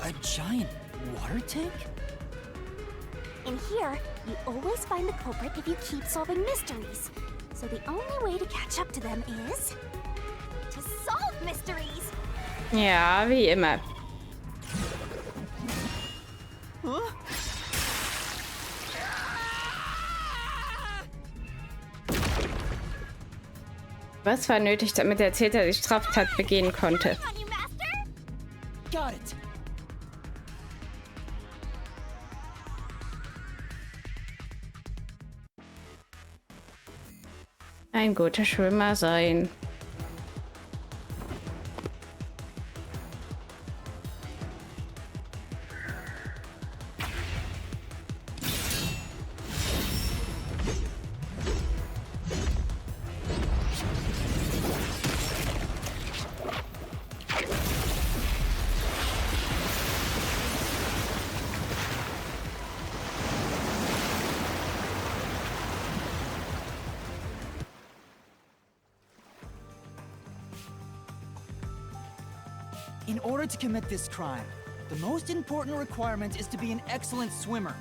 A giant water tank? In here, you always find the culprit if you keep solving mysteries. So the only way to catch up to them is to solve mysteries. Ja, wie immer. Huh? Was war nötig, damit der Täter die Straftat begehen konnte? On you, Master? Got it. Ein guter Schwimmer sein. In order to commit this crime, the most important requirement is to be an excellent swimmer.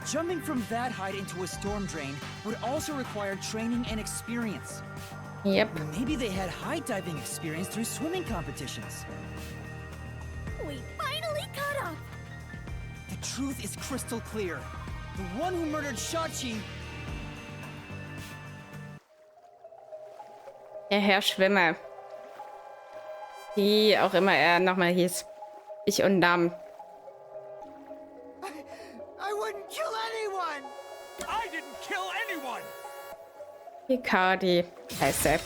Jumping from that height into a storm drain would also require training and experience. Yep. Maybe they had high diving experience through swimming competitions. We finally caught up. The truth is crystal clear. The one who murdered Shachi. Der Herr Schwimmer. Wie auch immer er nochmal hieß. Ich und Namen. I wouldn't kill anyone. I didn't kill anyone. Icardi heißt er.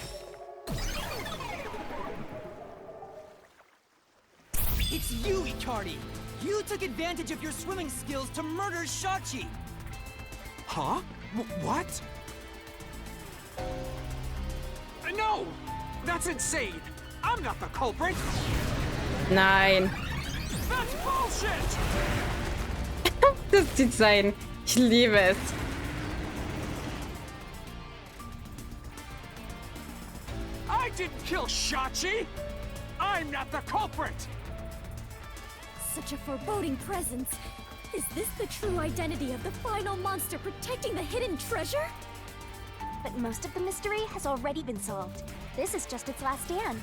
It's you, Icardi. You took advantage of your swimming skills to murder Shachi. Huh? What? No! That's insane! I'm not the culprit! Nein. That's bullshit! Das Design. Ich liebe es. I didn't kill Shachi! I'm not the culprit! Such a foreboding presence. Is this the true identity of the final monster protecting the hidden treasure? But most of the mystery has already been solved. This is just its last stand.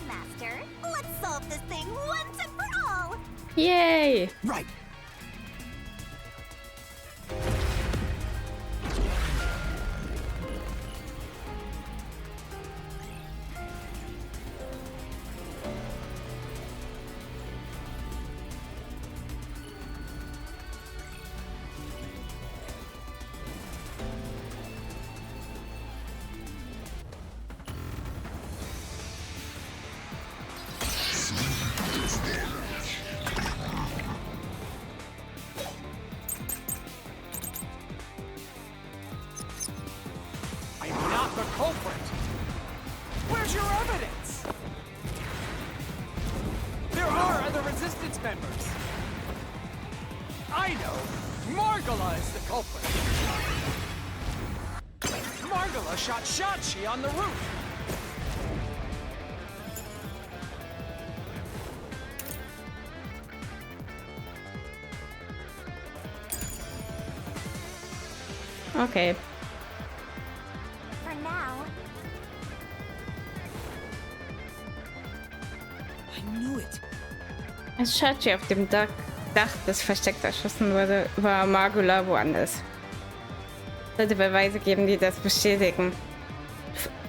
Master, let's solve this thing once and for all! Yay. Right. I'm not the culprit! Where's your evidence? There are other resistance members! I know! Margala is the culprit! Margala shot Shachi on the roof! Okay. For now, I knew it. Als Shachi auf dem Dach des Verstecks erschossen wurde, war Margula woanders. Sollte Beweise geben, die das bestätigen.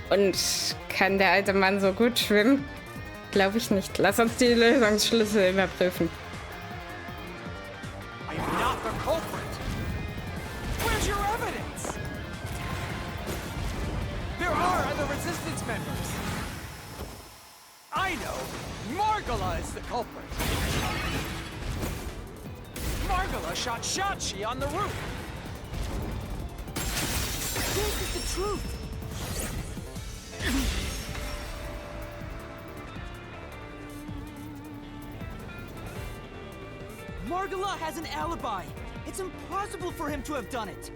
Und kann der alte Mann so gut schwimmen? Glaube ich nicht. Lass uns die Lösungsschlüssel überprüfen. I'm not the culprit! Where's your evidence? There are other resistance members! I know! Margala is the culprit! Margala shot Shachi on the roof! This is the truth. Margala has an alibi. It's impossible for him to have done it.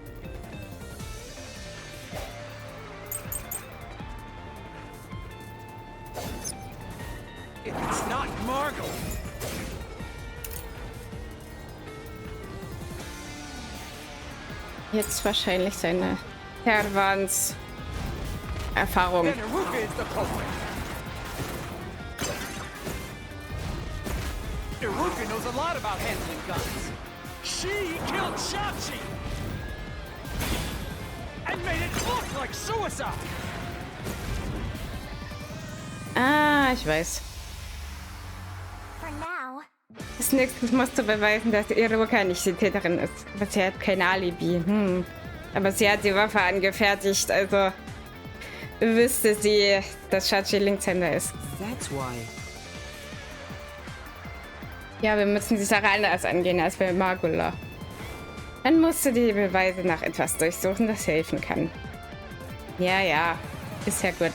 If it's not Margala, Jetzt wahrscheinlich seine Herwans Erfahrung. Then Iruka is the culprit. Iruka knows a lot about handling guns. She killed Shachi! And made it look like suicide! Ah, ich weiß. For now. Als nächstes musst du beweisen, dass Iruka nicht die Täterin ist. Aber sie hat kein Alibi. Aber sie hat die Waffe angefertigt, also wüsste sie, dass Shachi Linkshänder ist. That's why. Ja, wir müssen die Sache anders angehen als bei Magula. Dann musst du die Beweise nach etwas durchsuchen, das helfen kann. Ja, ja. Ist ja gut.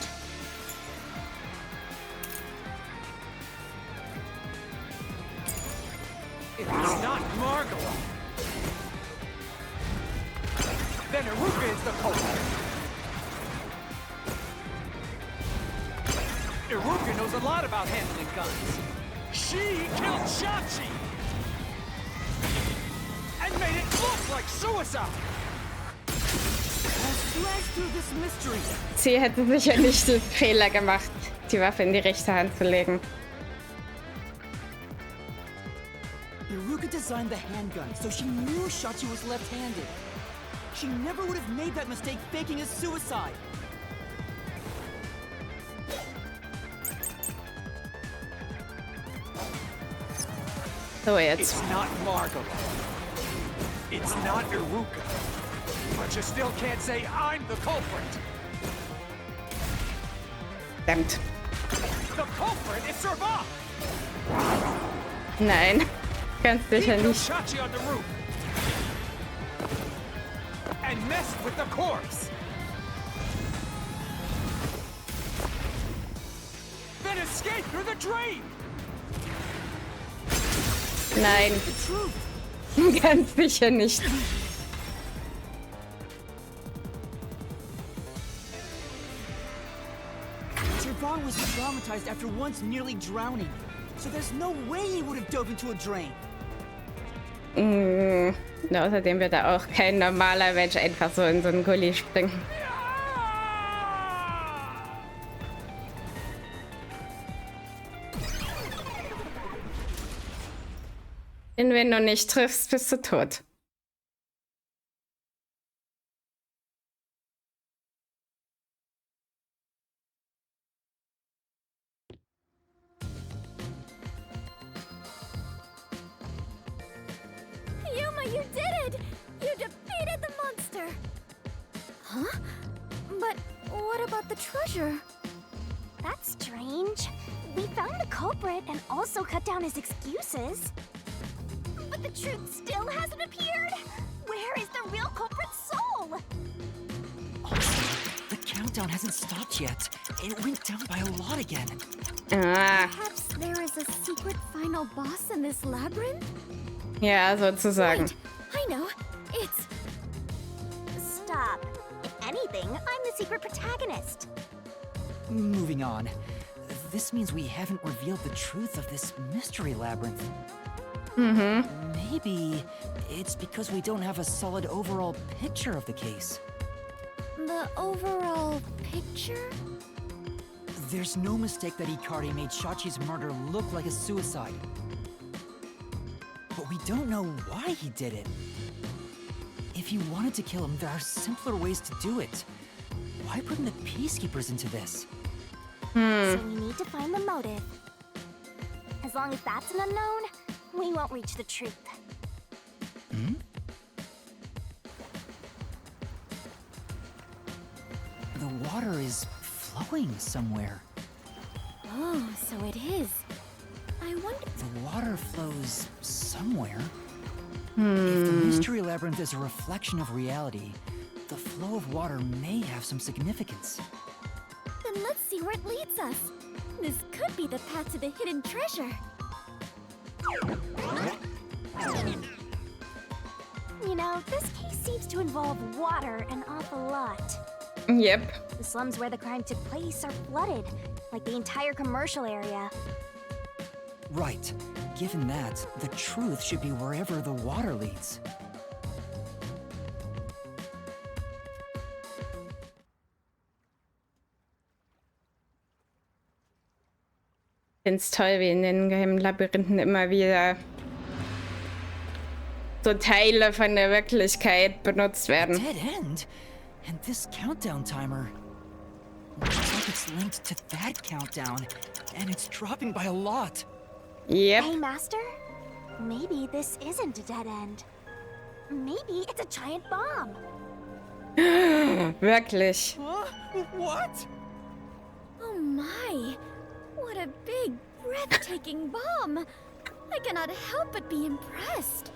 It's not Margola. Then Iruka is the culprit. Iruka knows a lot about handling guns. She killed Shachi! And made it look like suicide! Slash through this mystery. Sie hätte sicher nicht den Fehler gemacht, die Waffe in die rechte Hand zu legen. Iruka designed the handgun, so she knew Shachi was left-handed. She never would have made that mistake faking a suicide. So, jetzt. It's not Margola. It's not Iruka. But you still can't say I'm the culprit. Verdammt. The culprit is Servat! Nein, ganz He sicher killed nicht. Shachi on the roof. And messed with the corpse. Then escaped through the drain. Nein, ganz sicher nicht. Servat was traumatized after once nearly drowning, so there's no way he would have dove into a drain. Außerdem wird da auch kein normaler Mensch einfach so in so einen Gully springen. Denn wenn du nicht triffst, bist du tot. Yuma, you did it! You defeated the monster! Huh? But what about the treasure? That's strange. We found the culprit and also cut down his excuses. But the truth still hasn't appeared? Where is the real culprit's soul? Also, the countdown hasn't stopped yet. It went down by a lot again. Ah, Perhaps there is a secret final boss in this labyrinth? ja, sozusagen. Wait, I know. It's... Stop. If anything, I'm the secret protagonist. Moving on. This means we haven't revealed the truth of this mystery labyrinth. Maybe it's because we don't have a solid overall picture of the case. The overall picture? There's no mistake that Ikari made Shachi's murder look like a suicide. But we don't know why he did it. If he wanted to kill him, there are simpler ways to do it. Why bring the peacekeepers into this? So we need to find the motive. As long as that's an unknown, we won't reach the truth. The water is flowing somewhere. Oh, so it is. I wonder... The water flows somewhere. If the mystery labyrinth is a reflection of reality, the flow of water may have some significance. Then let's see where it leads us. This could be the path to the hidden treasure. You know, this case seems to involve water an awful lot. Yep. The slums where the crime took place are flooded, like the entire commercial area. Right. Given that, the truth should be wherever the water leads. Ich finde es toll, wie in den geheimen Labyrinthen immer wieder so Teile von der Wirklichkeit benutzt werden. Dead end? And this countdown timer. Looks like it's linked to that countdown, and it's dropping by a lot. Yep. Hey, Master? Maybe this isn't a dead end. Maybe it's a giant bomb. Wirklich. Huh? What? Oh my! What a big, breathtaking bomb! I cannot help but be impressed.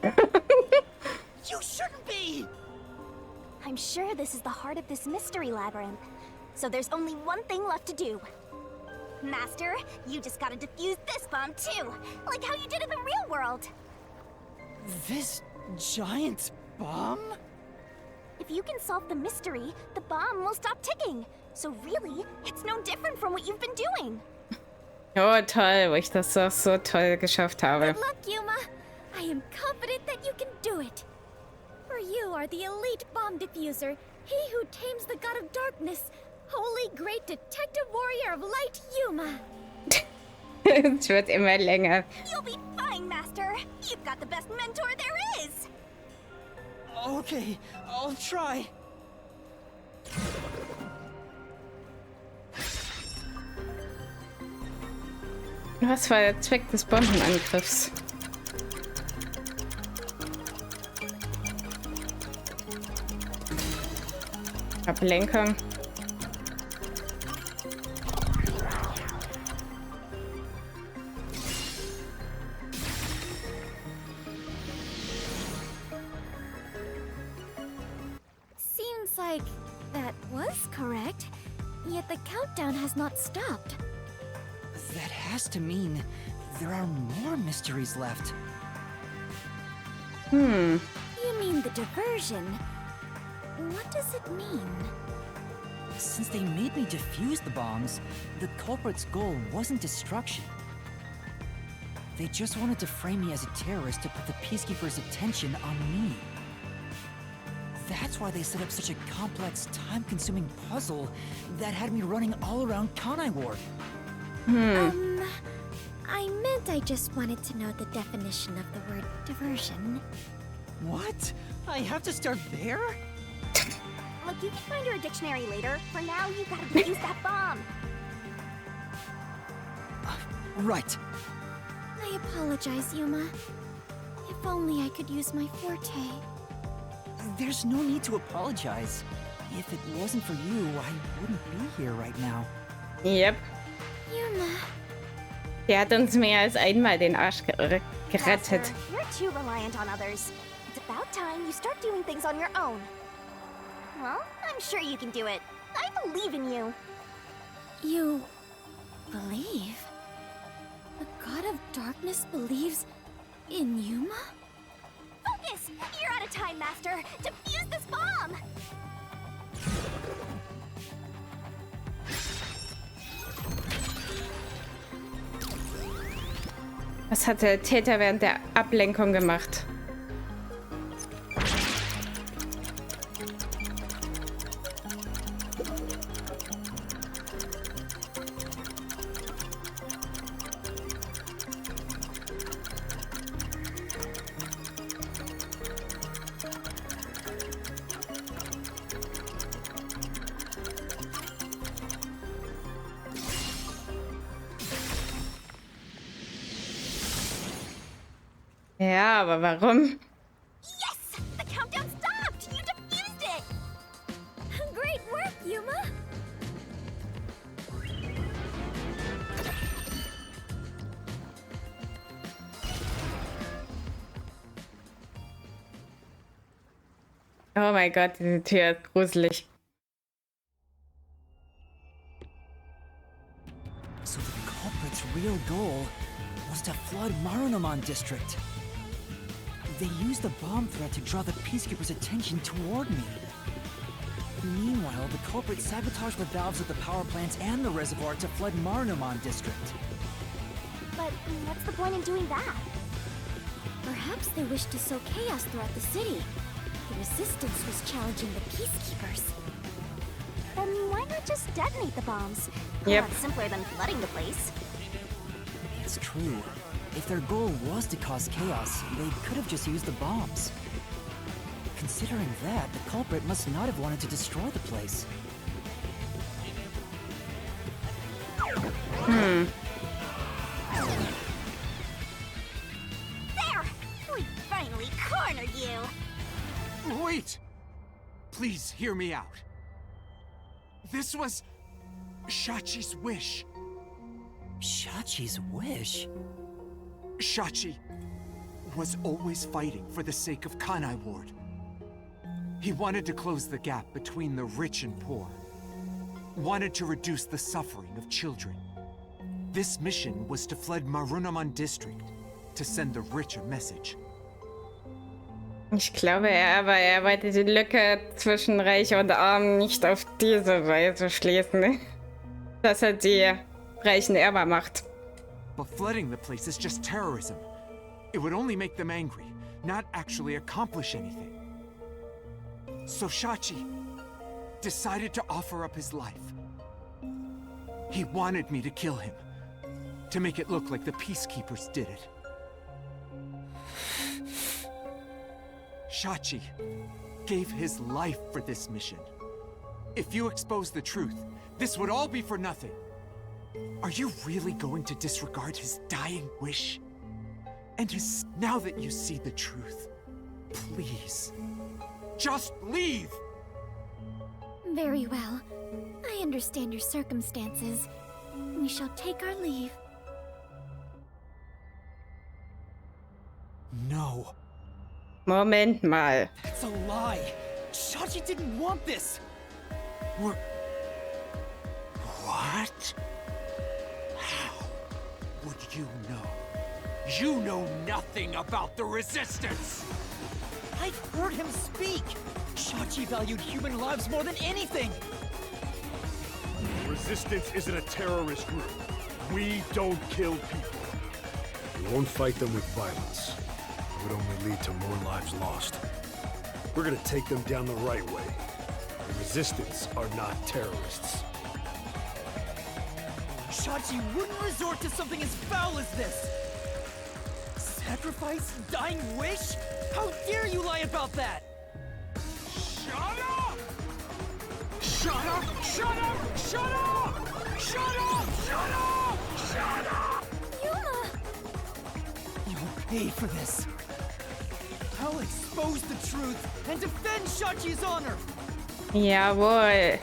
You shouldn't be! I'm sure this is the heart of this mystery labyrinth. So there's only one thing left to do. Master, you just gotta defuse this bomb too, like how you did in the real world. This giant bomb? If you can solve the mystery, the bomb will stop ticking. So really, it's no different from what you've been doing. Oh, toll, wo ich das auch so toll geschafft habe. Good luck, Yuma. I am confident that you can do it. For you are the elite bomb diffuser, he who tames the god of darkness, holy great detective warrior of light, Yuma. Es wird immer länger. You'll be fine, Master. You've got the best mentor there is. Okay, I'll try. Was war der Zweck des Bombenangriffs? Ablenkung. Seems like that was correct, yet the countdown has not stopped. That has to mean there are more mysteries left. You mean the diversion? What does it mean? Since they made me defuse the bombs, the culprit's goal wasn't destruction. They just wanted to frame me as a terrorist to put the Peacekeepers' attention on me. That's why they set up such a complex, time-consuming puzzle that had me running all around Kanai Ward. I meant I just wanted to know the definition of the word diversion. What? I have to start there? Look, you can find her a dictionary later. For now, you gotta defuse that bomb. Right. I apologize, Yuma. If only I could use my forte. There's no need to apologize. If it wasn't for you, I wouldn't be here right now. Yep. Yuma. Der hat uns mehr als einmal den Arsch gerettet. Master, you're too reliant on others. It's about time you start doing things on your own. Well, I'm sure you can do it. I believe in you. You believe? The god of darkness believes in Yuma? Focus! You're out of time, Master! Defuse this bomb! Was hat der Täter während der Ablenkung gemacht? Ja, aber warum? Yes! The countdown stopped! You defused it! Great work, Yuma! Oh mein Gott, diese Tür ist gruselig. So the culprit's real goal was to flood Marunomon District. They used the bomb threat to draw the Peacekeepers' attention toward me. Meanwhile, the culprit sabotaged the valves of the power plants and the reservoir to flood Marunomon District. But what's the point in doing that? Perhaps they wished to sow chaos throughout the city. The resistance was challenging the Peacekeepers. Then why not just detonate the bombs? A Yep. lot simpler than flooding the place. It's true. If their goal was to cause chaos, they could have just used the bombs. Considering that, the culprit must not have wanted to destroy the place. There! We finally cornered you! Wait! Please hear me out. This was Shachi's wish. Shachi's wish? Shachi was always fighting for the sake of Kanai Ward. He wanted to close the gap between the rich and poor. Wanted to reduce the suffering of children. This mission was to flood Marunaman district to send the rich a message. Ich glaube, er wollte die Lücke zwischen Reich und Arm nicht auf diese Weise schließen. Dass er die Reichen ärmer macht. But flooding the place is just terrorism. It would only make them angry, not actually accomplish anything. So Shachi decided to offer up his life. He wanted me to kill him, to make it look like the peacekeepers did it. Shachi gave his life for this mission. If you expose the truth, this would all be for nothing. Are you really going to disregard his dying wish? And now that you see the truth, please, just leave! Very well. I understand your circumstances. We shall take our leave. No. Moment mal. That's a lie. Shachi didn't want this. What? How would you know? You know nothing about the Resistance! I've heard him speak. Shachi valued human lives more than anything. Resistance isn't a terrorist group. We don't kill people. We won't fight them with violence. It would only lead to more lives lost. We're gonna take them down the right way. The Resistance are not terrorists. Shachi wouldn't resort to something as foul as this. Sacrifice? Dying wish? How dare you lie about that? Shut up! Shut up! Shut up! Shut up! Shut up! Shut up! Shut up! Yuma! You'll pay for this. I'll expose the truth and defend Shachi's honor. Jawohl.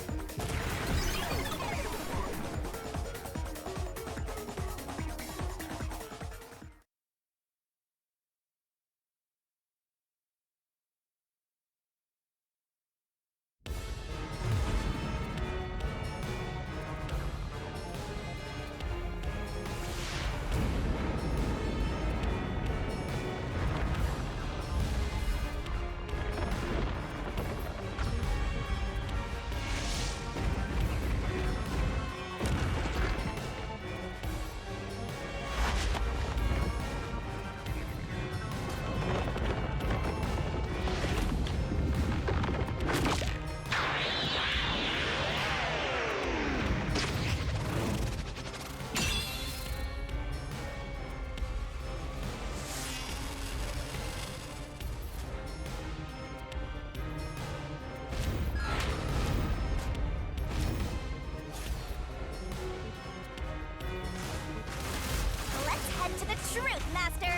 Let's head to the truth, Master!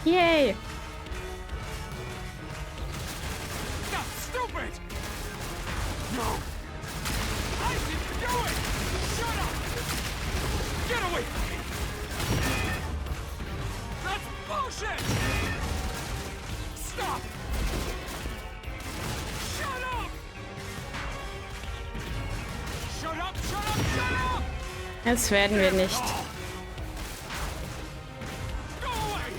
Yay. That's stupid! No! I didn't do it! Shut up! Get away from me! That's bullshit! Stop! Shut up! Shut up! Shut up! Shut up! Das werden wir nicht. Go away!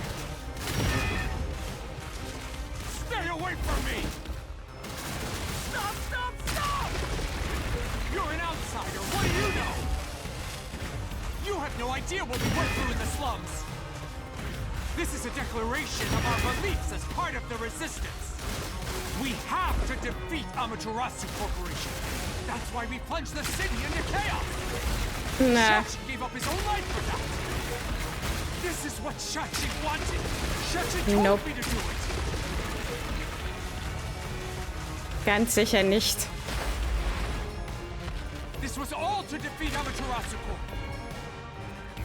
Stay away from me! Stop! Stop! Stop! You're an outsider. What do you know? You have no idea what we went through in the slums. This is a declaration of our beliefs as part of the Resistance. We have to defeat Amaterasu Corporation. That's why we plunged the city into chaos. Na, Shachi gave up his own life for that. This is what Shachi wanted. Shachi told Nope. me to do it. ganz sicher nicht. This was all to defeat Amaterasu Corp.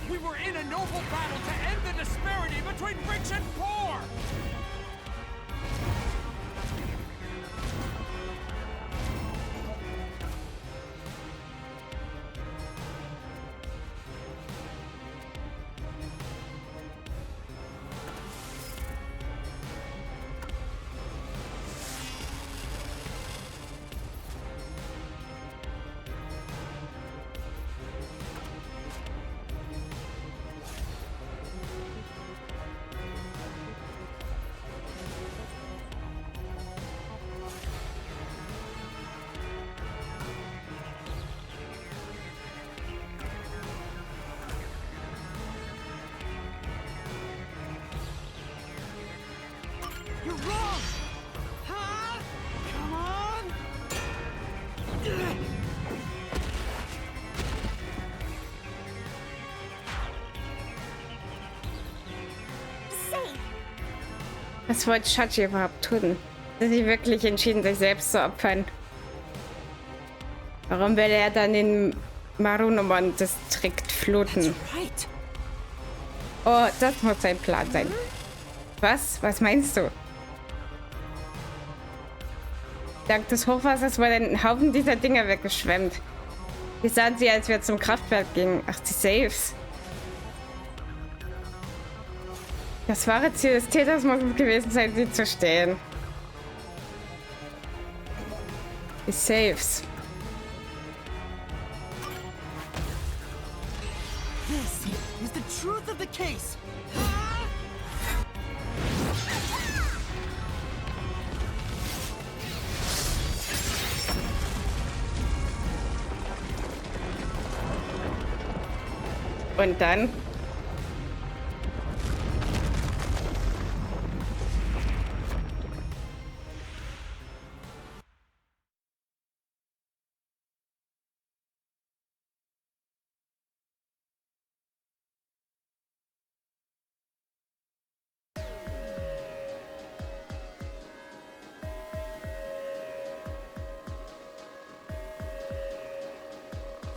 We were in a noble battle to end the disparity between rich and poor. You're wrong! Huh? Come on! Say, Was wollte Shachi überhaupt tun? Hat er sich wirklich entschieden, sich selbst zu opfern? Warum will er dann den Marunomon-Distrikt fluten? Right. Oh, das muss sein Plan sein. Was? Was meinst du? Dank des Hochwassers wurde ein Haufen dieser Dinger weggeschwemmt. Wie sahen sie, als wir zum Kraftwerk gingen? Ach, die Safes. Das wahre Ziel des Täters muss es gewesen sein, sie zu stehlen. Die Safes. This is the truth of the case. Und dann?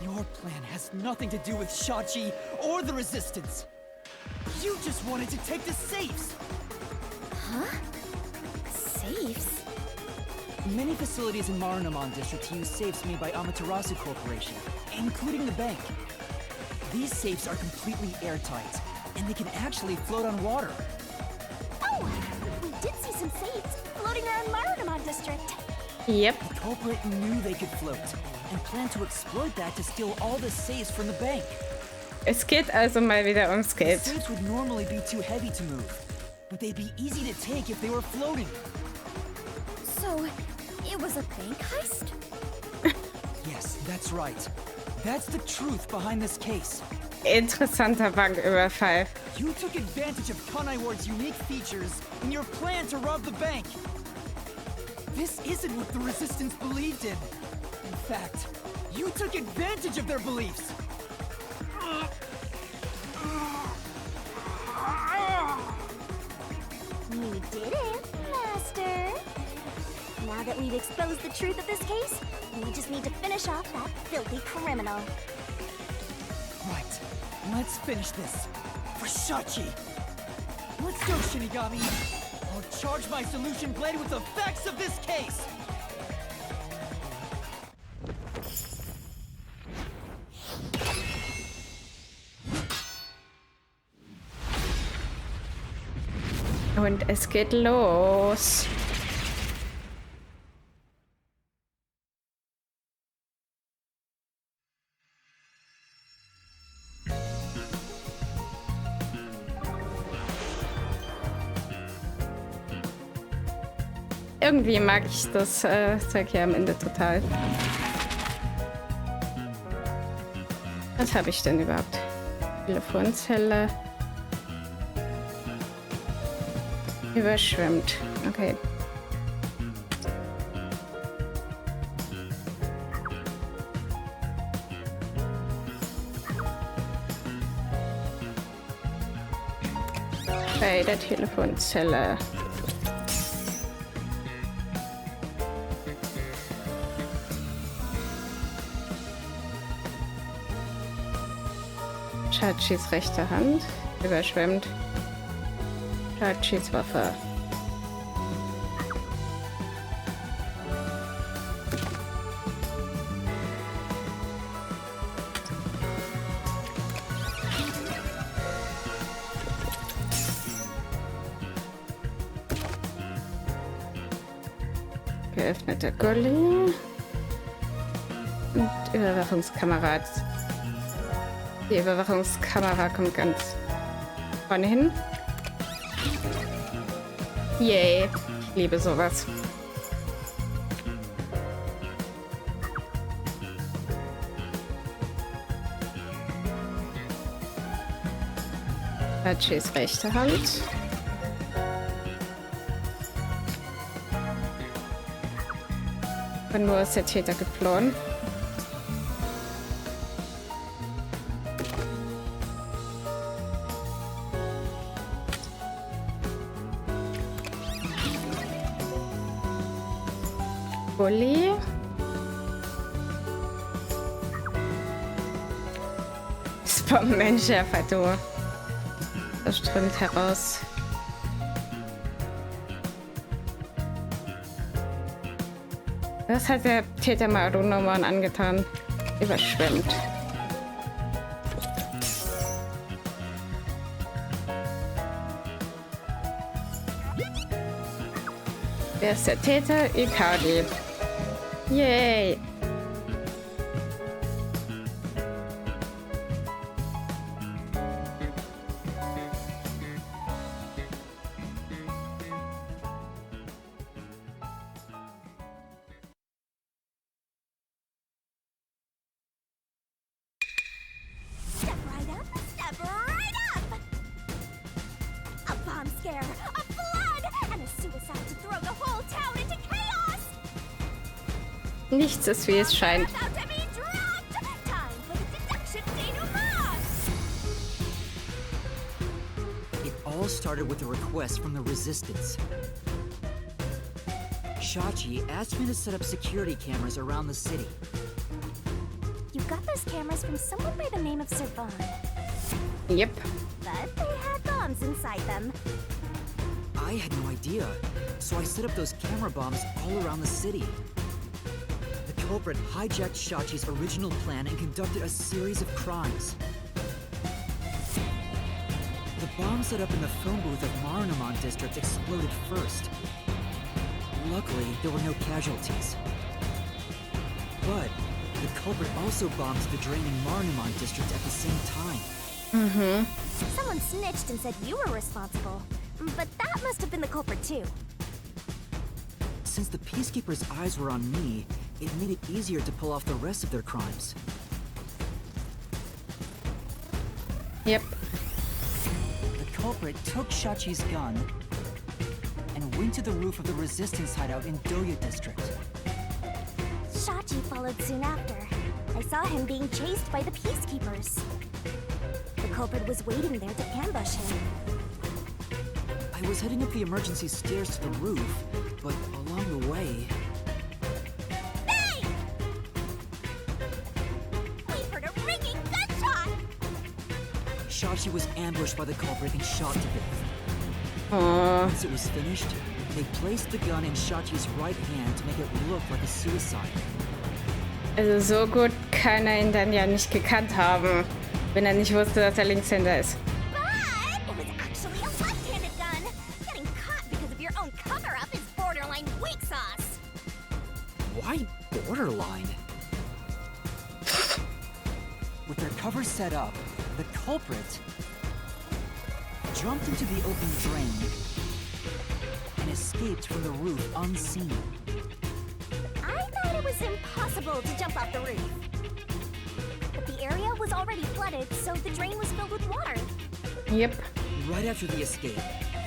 Your plan has nothing to do with Shachi or the Resistance. You just wanted to take the safes. safes? Many facilities in Marunomon District use safes made by Amaterasu Corporation, including the bank. These safes are completely airtight, and they can actually float on water. Oh, we did see some safes floating around Marunomon District. Yep. The culprit knew they could float, and planned to exploit that to steal all the safes from the bank. Es geht also mal wieder ums The Geld. safes would normally be too heavy to move, but they'd be easy to take if they were floating. So, it was a bank heist? Yes, that's right. That's the truth behind this case. Interessanter Banküberfall. You took advantage of Kanai Ward's unique features in your plan to rob the bank. This isn't what the Resistance believed in. In fact, you took advantage of their beliefs. You did it, Master. Now that we've exposed the truth of this case, we just need to finish off that filthy criminal. Right, let's finish this. For Shachi. Let's go, Shinigami. I'll charge my solution blade with the facts of this case. Und es geht los. Irgendwie mag ich das Zeug hier am Ende total. Was habe ich denn überhaupt? Telefonzelle. Überschwemmt. Okay. Bei der Telefonzelle. Chachis rechte Hand überschwemmt. Chachis Waffe. Geöffnete Gully. Und Überwachungskamera. Die Überwachungskamera kommt ganz vorne hin. Yay. Ich liebe sowas. Chachis rechte Hand. Von wo ist der Täter geflohen? Bulli. Das Bombenentschärfer, du. Das strömt heraus. Was hat der Täter Marunoman angetan? Überschwemmt. Wer ist der Täter? Ikari. Yay! Step right up, step right up! A bomb scare, a flood, and a suicide to throw the whole town into chaos! Nichts ist, wie es scheint. About to be dropped! Time for the deduction denouement! It all started with a request from the Resistance. Shachi asked me to set up security cameras around the city. You got those cameras from someone by the name of Servan, Yep. but they had bombs inside them. I had no idea, so I set up those camera bombs all around the city. The culprit hijacked Shachi's original plan and conducted a series of crimes. The bomb set up in the phone booth of Marunaman district exploded first. Luckily, there were no casualties. But the culprit also bombed the draining Marunaman district at the same time. Someone snitched and said you were responsible, but that must have been the culprit too. Since the Peacekeepers' eyes were on me, it made it easier to pull off the rest of their crimes. Yep. The culprit took Shachi's gun and went to the roof of the Resistance hideout in Doya district. Shachi followed soon after. I saw him being chased by the Peacekeepers. The culprit was waiting there to ambush him. I was heading up the emergency stairs to the roof, but along the way... Hey! We heard a ringing gunshot! Shachi was ambushed by the culprit and shot to death. Oh, Once it was finished, they placed the gun in Shachi's right hand to make it look like a suicide. also so gut kann er ihn dann ja nicht gekannt haben, wenn er nicht wusste, dass er Linkshänder ist. But it was actually a left-handed gun! Getting caught because of your own cover-up is borderline weak sauce! Why borderline? With their cover set up, the culprit jumped into the open drain and escaped from the roof unseen. I thought it was impossible to jump off the roof. But the area was already flooded, so the drain was filled with water. Yep. Right after the escape,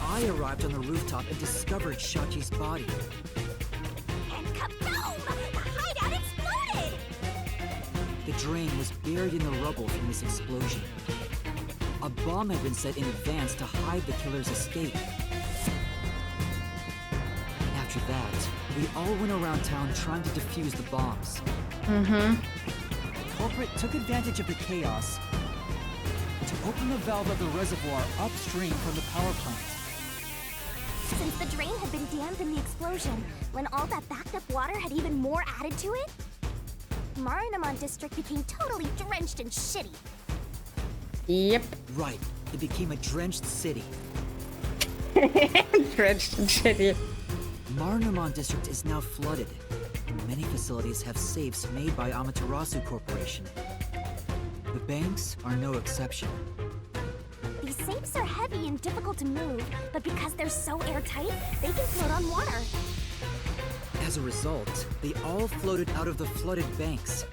I arrived on the rooftop and discovered Shachi's body. And kaboom! The hideout exploded! The drain was buried in the rubble from this explosion. A bomb had been set in advance to hide the killer's escape. After that, we all went around town trying to defuse the bombs. The culprit took advantage of the chaos to open the valve of the reservoir upstream from the power plant. Since the drain had been dammed in the explosion, when all that backed up water had even more added to it, Marinamon district became totally drenched and shitty. Yep. Right, it became a drenched city. Drenched and shitty. Marinamon district is now flooded. Many facilities have safes made by Amaterasu Corporation. The banks are no exception. These safes are heavy and difficult to move, but because they're so airtight, they can float on water. As a result, they all floated out of the flooded banks.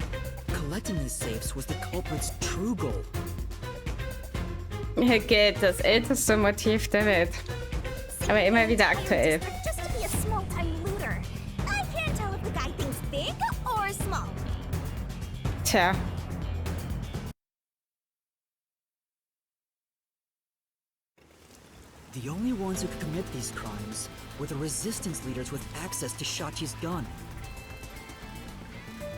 Collecting these safes was the culprit's true goal. Geld, das älteste Motiv der Welt. Aber immer wieder aktuell. Just to be a small-time looter. I can't tell if the guy thinks big or small. Tja. The only ones who could commit these crimes were the resistance leaders with access to Shachi's gun.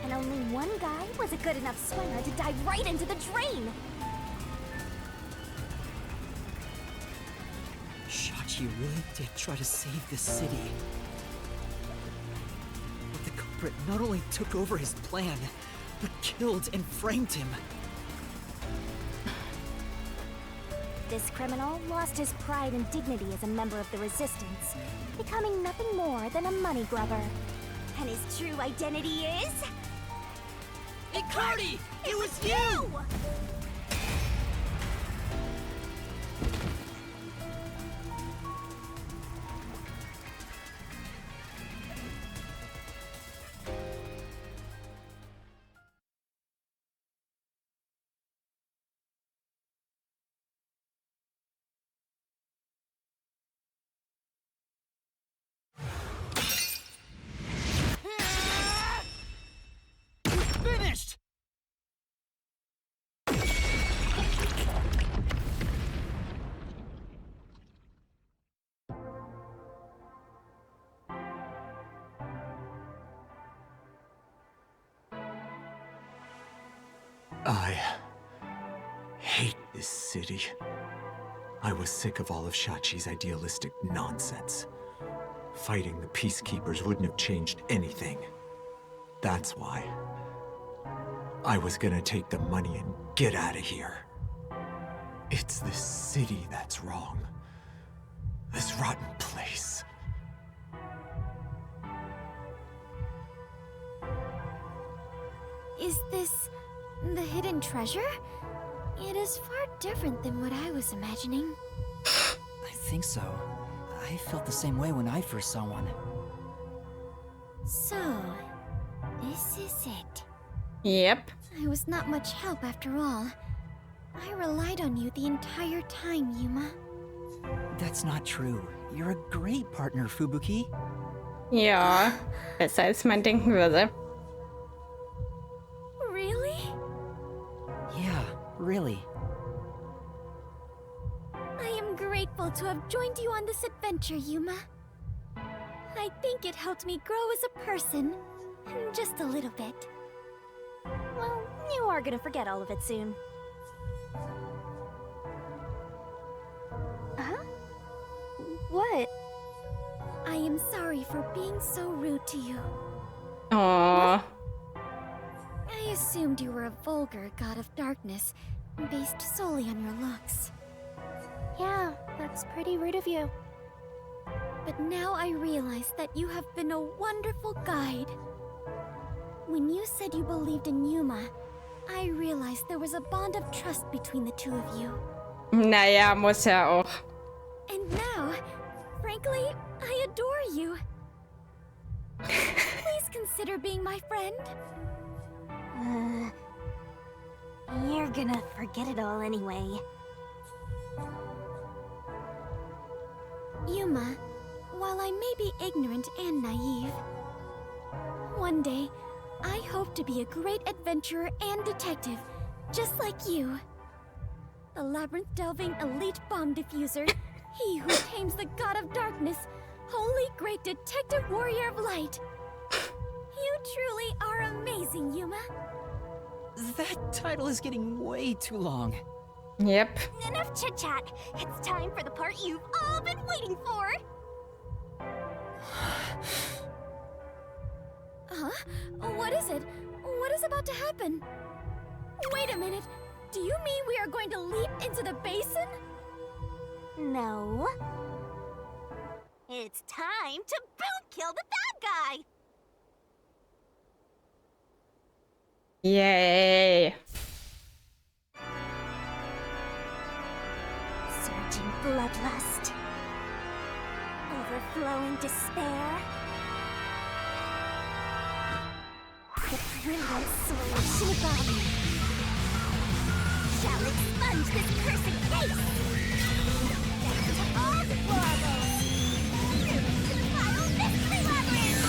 And only one guy was a good enough swimmer to dive right into the drain. Shachi really did try to save this city. But the culprit not only took over his plan, but killed and framed him. This criminal lost his pride and dignity as a member of the Resistance, becoming nothing more than a money grubber. And his true identity is... Icardi! It was you! Finished! I hate this city. I was sick of all of Shachi's idealistic nonsense. Fighting the peacekeepers wouldn't have changed anything. That's why I was gonna take the money and get out of here. It's this city that's wrong. This rotten place. Is this the hidden treasure? It is far different than what I was imagining. I think so. I felt the same way when I first saw one. So, this is it. Yep. I was not much help after all. I relied on you the entire time, Yuma. That's not true. You're a great partner, Fubuki. Ja, besser als man denken würde. Really? Yeah, really. I am grateful to have joined you on this adventure, Yuma. I think it helped me grow as a person, just a little bit. Well, you are gonna forget all of it soon. Huh? What? I am sorry for being so rude to you. Aww. I assumed you were a vulgar god of darkness, based solely on your looks. Yeah, that's pretty rude of you. But now I realize that you have been a wonderful guide. When you said you believed in Yuma, I realized there was a bond of trust between the two of you. Naja, muss ja auch. And now, frankly, I adore you. Please consider being my friend. You're gonna forget it all anyway. Yuma, while I may be ignorant and naive, one day, I hope to be a great adventurer and detective, just like you. The labyrinth-delving elite bomb diffuser. He who tames the god of darkness. Holy great detective warrior of light. You truly are amazing, Yuma. That title is getting way too long. Yep. Enough chit-chat. It's time for the part you've all been waiting for. Huh? What is it? What is about to happen? Wait a minute. Do you mean we are going to leap into the basin? No. It's time to boom kill the bad guy! Yay. Surging bloodlust. Overflowing despair. The brilliant soul Shinigami shall expunge this cursed case! Death to all deplorables! To the final mystery labyrinth!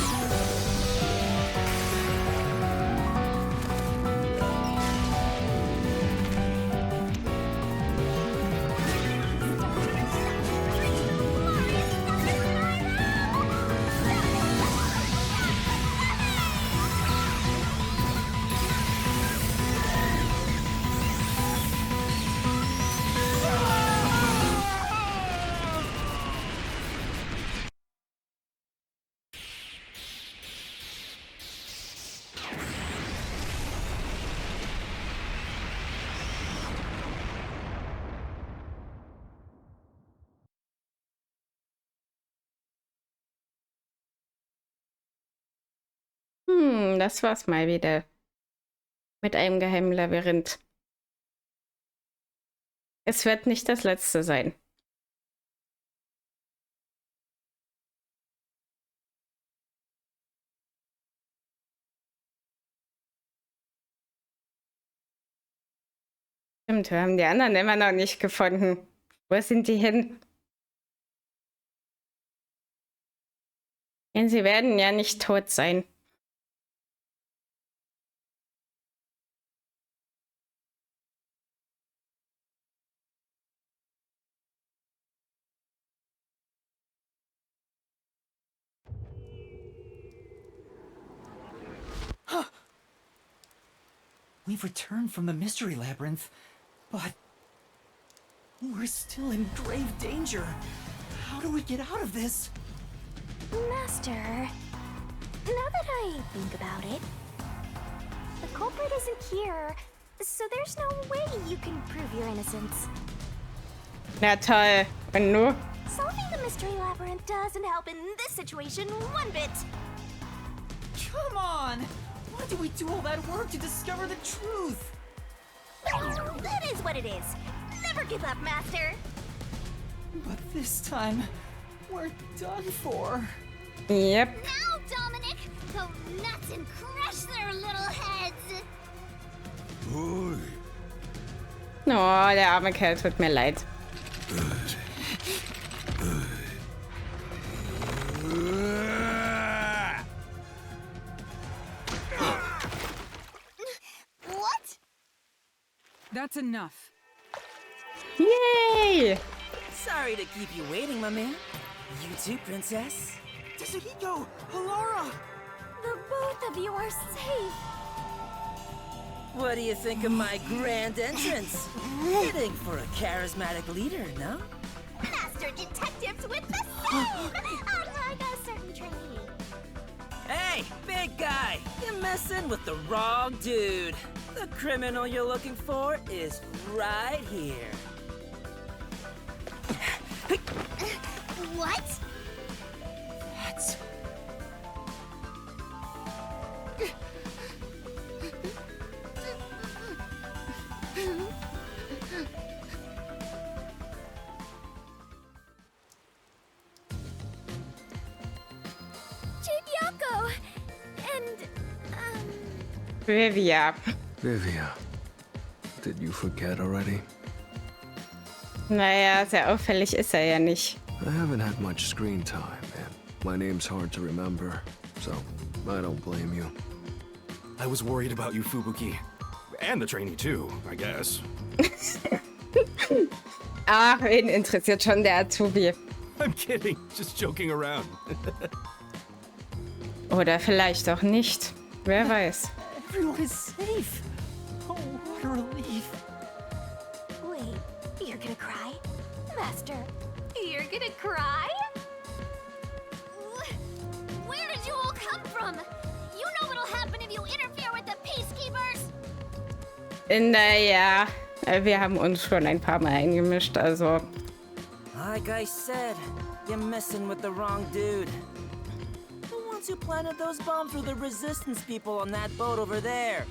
Das war's mal wieder. Mit einem geheimen Labyrinth. Es wird nicht das letzte sein. Stimmt, wir haben die anderen immer noch nicht gefunden. Wo sind die hin? Denn sie werden ja nicht tot sein. We've returned from the Mystery Labyrinth, but we're still in grave danger. How do we get out of this? Master, now that I think about it, the culprit isn't here, so there's no way you can prove your innocence. Na toll. Und nur? Solving the Mystery Labyrinth doesn't help in this situation one bit. Come on! Why did we do all that work to discover the truth? That is what it is. Never give up, Master. But this time, we're done for. Yep. Now, Dominic, go nuts and crush their little heads. Oi. Oh, der arme Kerl, tut mir leid. What? That's enough. Yay! Sorry to keep you waiting, my man. You too, princess. Tsuhiko! Alara! The both of you are safe. What do you think of my grand entrance? Fitting for a charismatic leader, no? Master detectives with the same! Unlike a certain trainee. Hey, big guy! You're messing with the wrong dude. The criminal you're looking for is right here. What? That's... Chibiako! And, Vivia. Vivia, did you forget already? Naja, sehr auffällig ist er ja nicht. I haven't had much screen time, and my name's hard to remember, so I don't blame you. I was worried about you, Fubuki. And the trainee, too, I guess. Ach, wen interessiert schon der Azubi? I'm kidding. Just joking around. Oder vielleicht auch nicht. Wer weiß. Everyone is safe. Oh, what a relief. Wait, you're gonna cry? Master, you're gonna cry? Where did you all come from? You know what'll happen if you interfere with the peacekeepers! Naja, wir haben uns schon ein paar Mal eingemischt, also... Like I said, you're messing with the wrong dude. The ones who planted those bombs were the resistance people on that boat over there.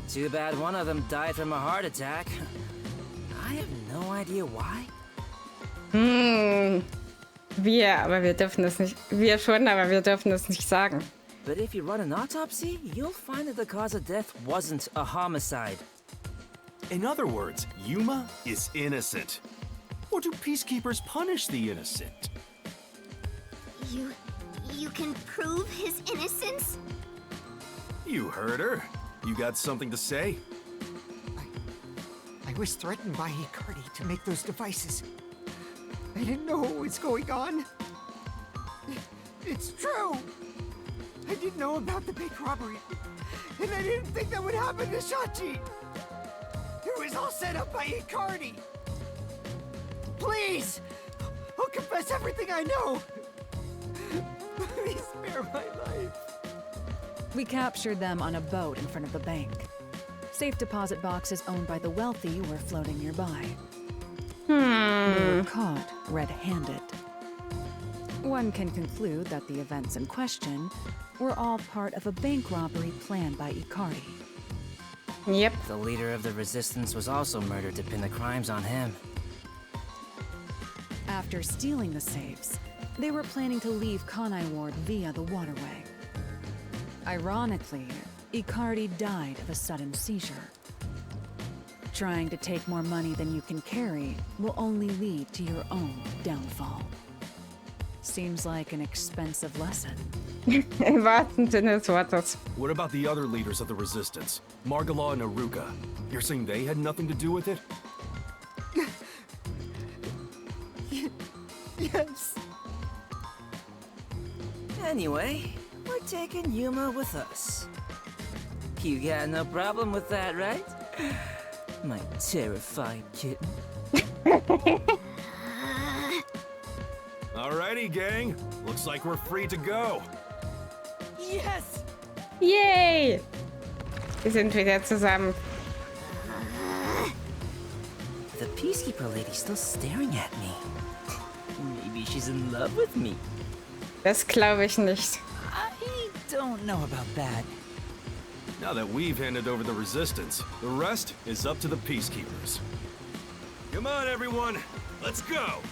Too bad one of them died from a heart attack. I have no idea why. Aber wir dürfen es nicht... Wir schon, aber wir dürfen es nicht sagen. But if you run an autopsy, you'll find that the cause of death wasn't a homicide. In other words, Yuma is innocent. Or do peacekeepers punish the innocent? You can prove his innocence? You heard her. You got something to say? I was threatened by Icardi to make those devices. I didn't know what was going on. It's true. I didn't know about the big robbery. And I didn't think that would happen to Shachi. It was all set up by Icardi. Please! I'll confess everything I know. Please spare my life. We captured them on a boat in front of the bank. Safe deposit boxes owned by the wealthy were floating nearby. They were caught red-handed. One can conclude that the events in question were all part of a bank robbery planned by Icardi. Yep. The leader of the resistance was also murdered to pin the crimes on him. After stealing the safes, they were planning to leave Kanai Ward via the waterway. Ironically, Icardi died of a sudden seizure. Trying to take more money than you can carry will only lead to your own downfall. Seems like an expensive lesson. Im wahrsten Sinne des Wortes. What about the other leaders of the resistance? Margala and Aruka. You're saying they had nothing to do with it? Yes. Anyway, we're taking Yuma with us. You got no problem with that, right? My terrified kitten. Alrighty, gang. Looks like we're free to go. Yes! Yay! Wir sind wieder zusammen. The peacekeeper lady's still staring at me. Maybe she's in love with me. Das glaube ich nicht. I don't know about that. Now that we've handed over the resistance, the rest is up to the peacekeepers. Come on, everyone. Let's go.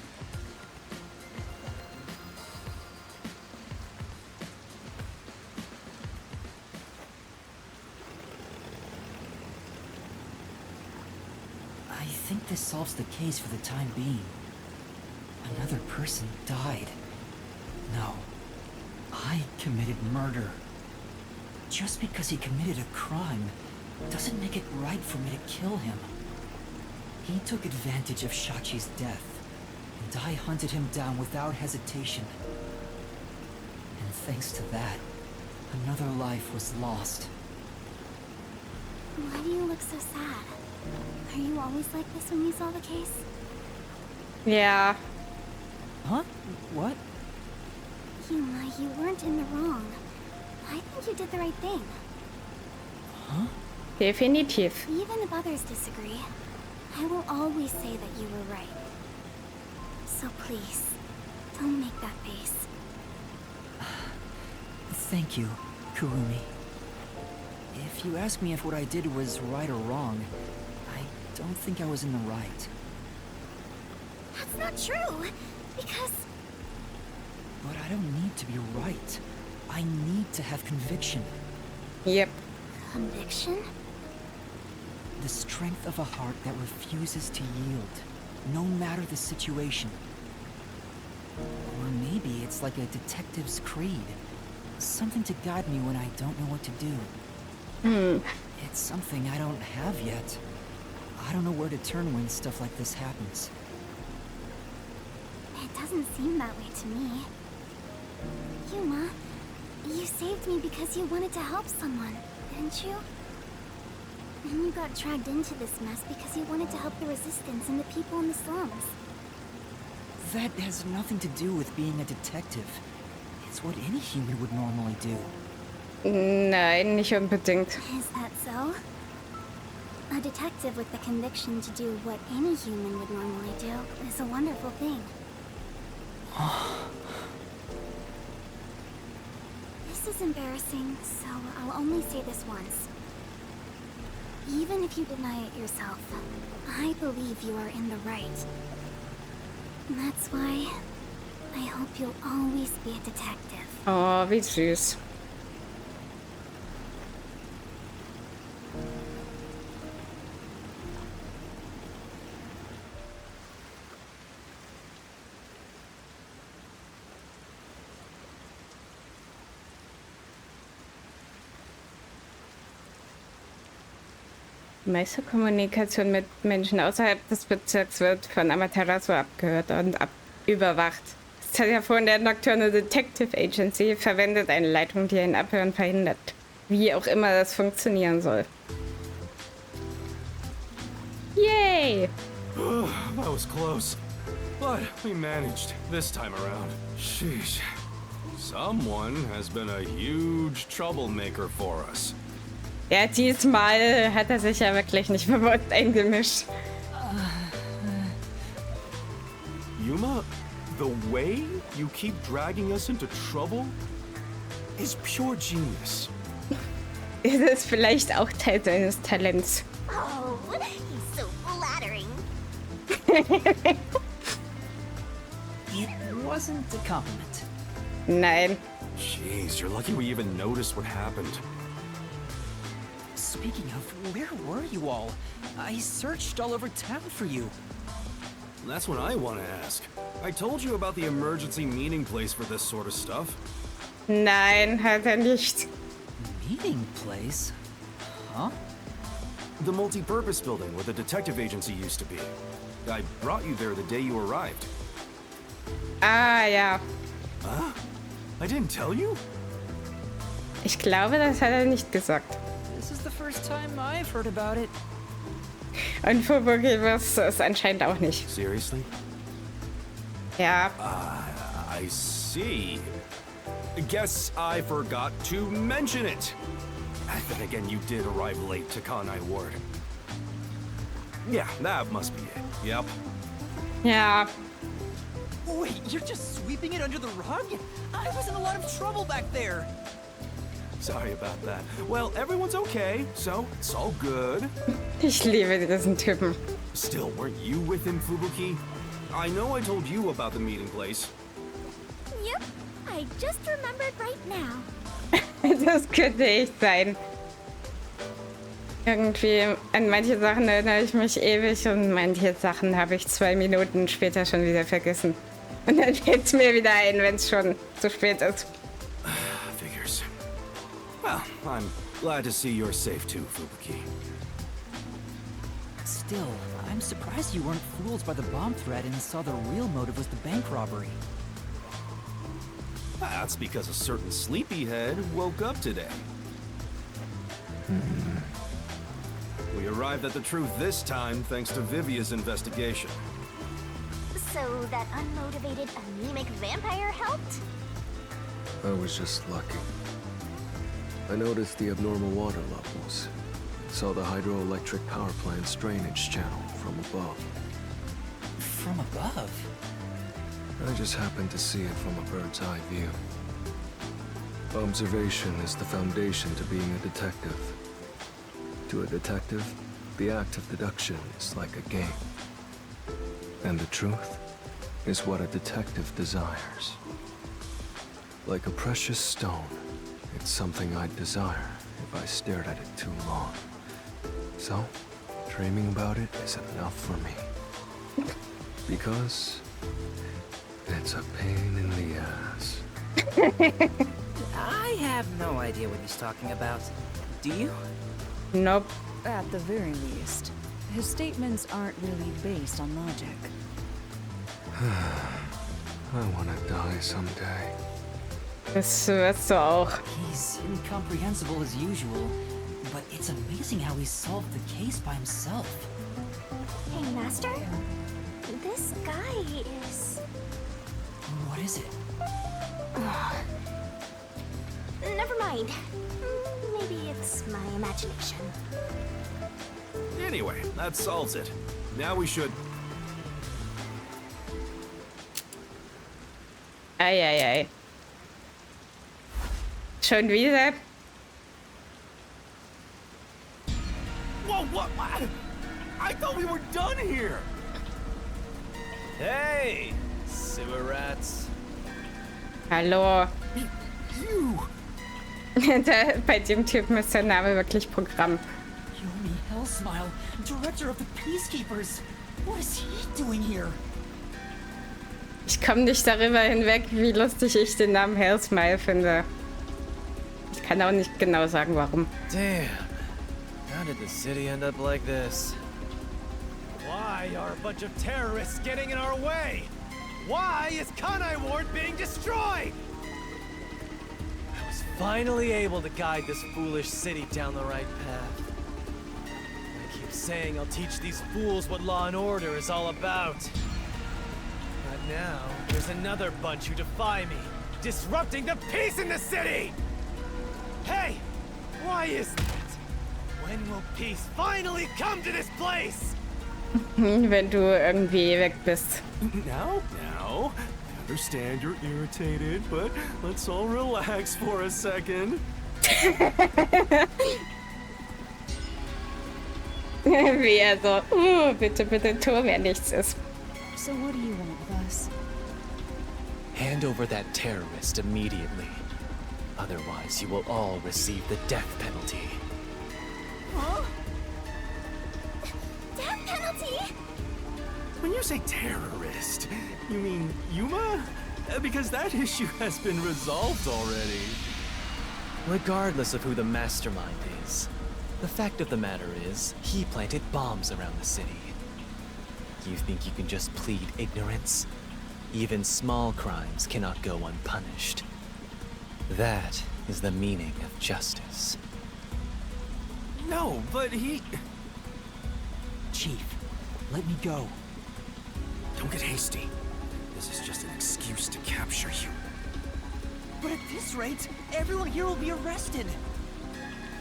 I think this solves the case for the time being. Another person died. No. I committed murder. Just because he committed a crime doesn't make it right for me to kill him. He took advantage of Shachi's death, and I hunted him down without hesitation. And thanks to that, another life was lost. Why do you look so sad? Are you always like this when you solve a case? Ja. Huh? What? Yuma, you weren't in the wrong. I think you did the right thing. Huh? Definitiv. Even if others disagree, I will always say that you were right. So please, don't make that face. Thank you, Kurumi. If you ask me if what I did was right or wrong, I don't think I was in the right. That's not true, because... But I don't need to be right. I need to have conviction. Yep. Conviction? The strength of a heart that refuses to yield, no matter the situation. Or maybe it's like a detective's creed. Something to guide me when I don't know what to do. It's something I don't have yet. I don't know where to turn when stuff like this happens. It doesn't seem that way to me. Yuma, you saved me because you wanted to help someone, didn't you? And you got dragged into this mess because you wanted to help the Resistance and the people in the slums. That has nothing to do with being a detective. It's what any human would normally do. Nein, nicht unbedingt. Is that so? A detective with the conviction to do what any human would normally do is a wonderful thing. This is embarrassing, so I'll only say this once. Even if you deny it yourself, I believe you are in the right. That's why I hope you'll always be a detective. Oh, wie süß. Die meiste Kommunikation mit Menschen außerhalb des Bezirks wird von Amaterasu abgehört und überwacht. Das Telefon der Nocturnal Detective Agency verwendet eine Leitung, die ein Abhören verhindert. Wie auch immer das funktionieren soll. Yay! That was close. But we managed this time around. Sheesh. Someone has been a huge troublemaker for us. Ja, diesmal hat er sich ja wirklich nicht bewusst eingemischt. Yuma, the way you keep dragging us into trouble is pure genius. Ist es vielleicht auch Teil seines Talents? Oh, he's so flattering. It wasn't a compliment. Nein. Jeez, you're lucky we even noticed what happened. Speaking of, where were you all? I searched all over town for you. That's what I want to ask. I told you about the emergency meeting place for this sort of stuff. Nein, hat er nicht. Meeting place? Huh? The multi-purpose building where the detective agency used to be. I brought you there the day you arrived. Ah, ja. Huh? I didn't tell you? Ich glaube, das hat er nicht gesagt. This is the first time I've heard about it. Und Fubuki wusste es anscheinend auch nicht. Seriously? Ja. I see. Guess I forgot to mention it. Then again, you did arrive late to Kanai Ward. Yeah, that must be it. Yep. Ja. Wait, you're just sweeping it under the rug? I was in a lot of trouble back there. Sorry about that. Well, everyone's okay, so it's all good. Ich liebe diesen Typen. Still, weren't you with him, Fubuki? I know I told you about the meeting place. Yep, I just remembered right now. Das könnte ich sein. Irgendwie an manche Sachen erinnere ich mich ewig und manche Sachen habe ich 2 Minuten später schon wieder vergessen. Und dann fällt es mir wieder ein, wenn es schon zu spät ist. Figures. Well, I'm glad to see you're safe too, Fubuki. Still, I'm surprised you weren't fooled by the bomb threat and saw the real motive was the bank robbery. That's because a certain sleepyhead woke up today. We arrived at the truth this time thanks to Vivia's investigation. So that unmotivated, anemic vampire helped? I was just lucky. I noticed the abnormal water levels. Saw the hydroelectric power plant's drainage channel from above. From above? I just happened to see it from a bird's eye view. Observation is the foundation to being a detective. To a detective, the act of deduction is like a game. And the truth is what a detective desires. Like a precious stone, it's something I'd desire if I stared at it too long. So, dreaming about it is enough for me. Because it's a pain in the ass. I have no idea what he's talking about. Do you? Nope. At the very least, his statements aren't really based on logic. I wanna die someday. Das wirst du auch. He's incomprehensible as usual, but it's amazing how he solved the case by himself. Hey, Master? This guy is... What is it? Never mind. Maybe it's my imagination. Anyway, that solves it. Now we should... Ei. Schon wieder? Whoa, what? I thought we were done here! Hey, sewer rats. Hallo. You! Bei dem Typen ist der Name wirklich Programm. Yomi Hellsmile, director of the Peacekeepers. What is he doing here? Ich komme nicht darüber hinweg, wie lustig ich den Namen Hellsmile finde. Ich kann auch nicht genau sagen, warum. Damn. How did the city end up like this? Why are a bunch of terrorists getting in our way? Why is Kanai Ward being destroyed? I was finally able to guide this foolish city down the right path. I keep saying I'll teach these fools what law and order is all about. But now, there's another bunch who defy me, disrupting the peace in the city! Hey! Why is that? When will peace finally come to this place? Wenn du irgendwie weg bist. Now, I understand you're irritated, but let's all relax for a second. Wie er so, bitte, tu, wer nichts ist. So what do you want with us? Hand over that terrorist immediately. Otherwise, you will all receive the death penalty. Huh? Death penalty? When you say terrorist, you mean Yuma? Because that issue has been resolved already. Regardless of who the mastermind is, the fact of the matter is, he planted bombs around the city. You think you can just plead ignorance? Even small crimes cannot go unpunished. That is the meaning of justice. No, but he... Chief, let me go. Don't get hasty. This is just an excuse to capture you. But at this rate, everyone here will be arrested.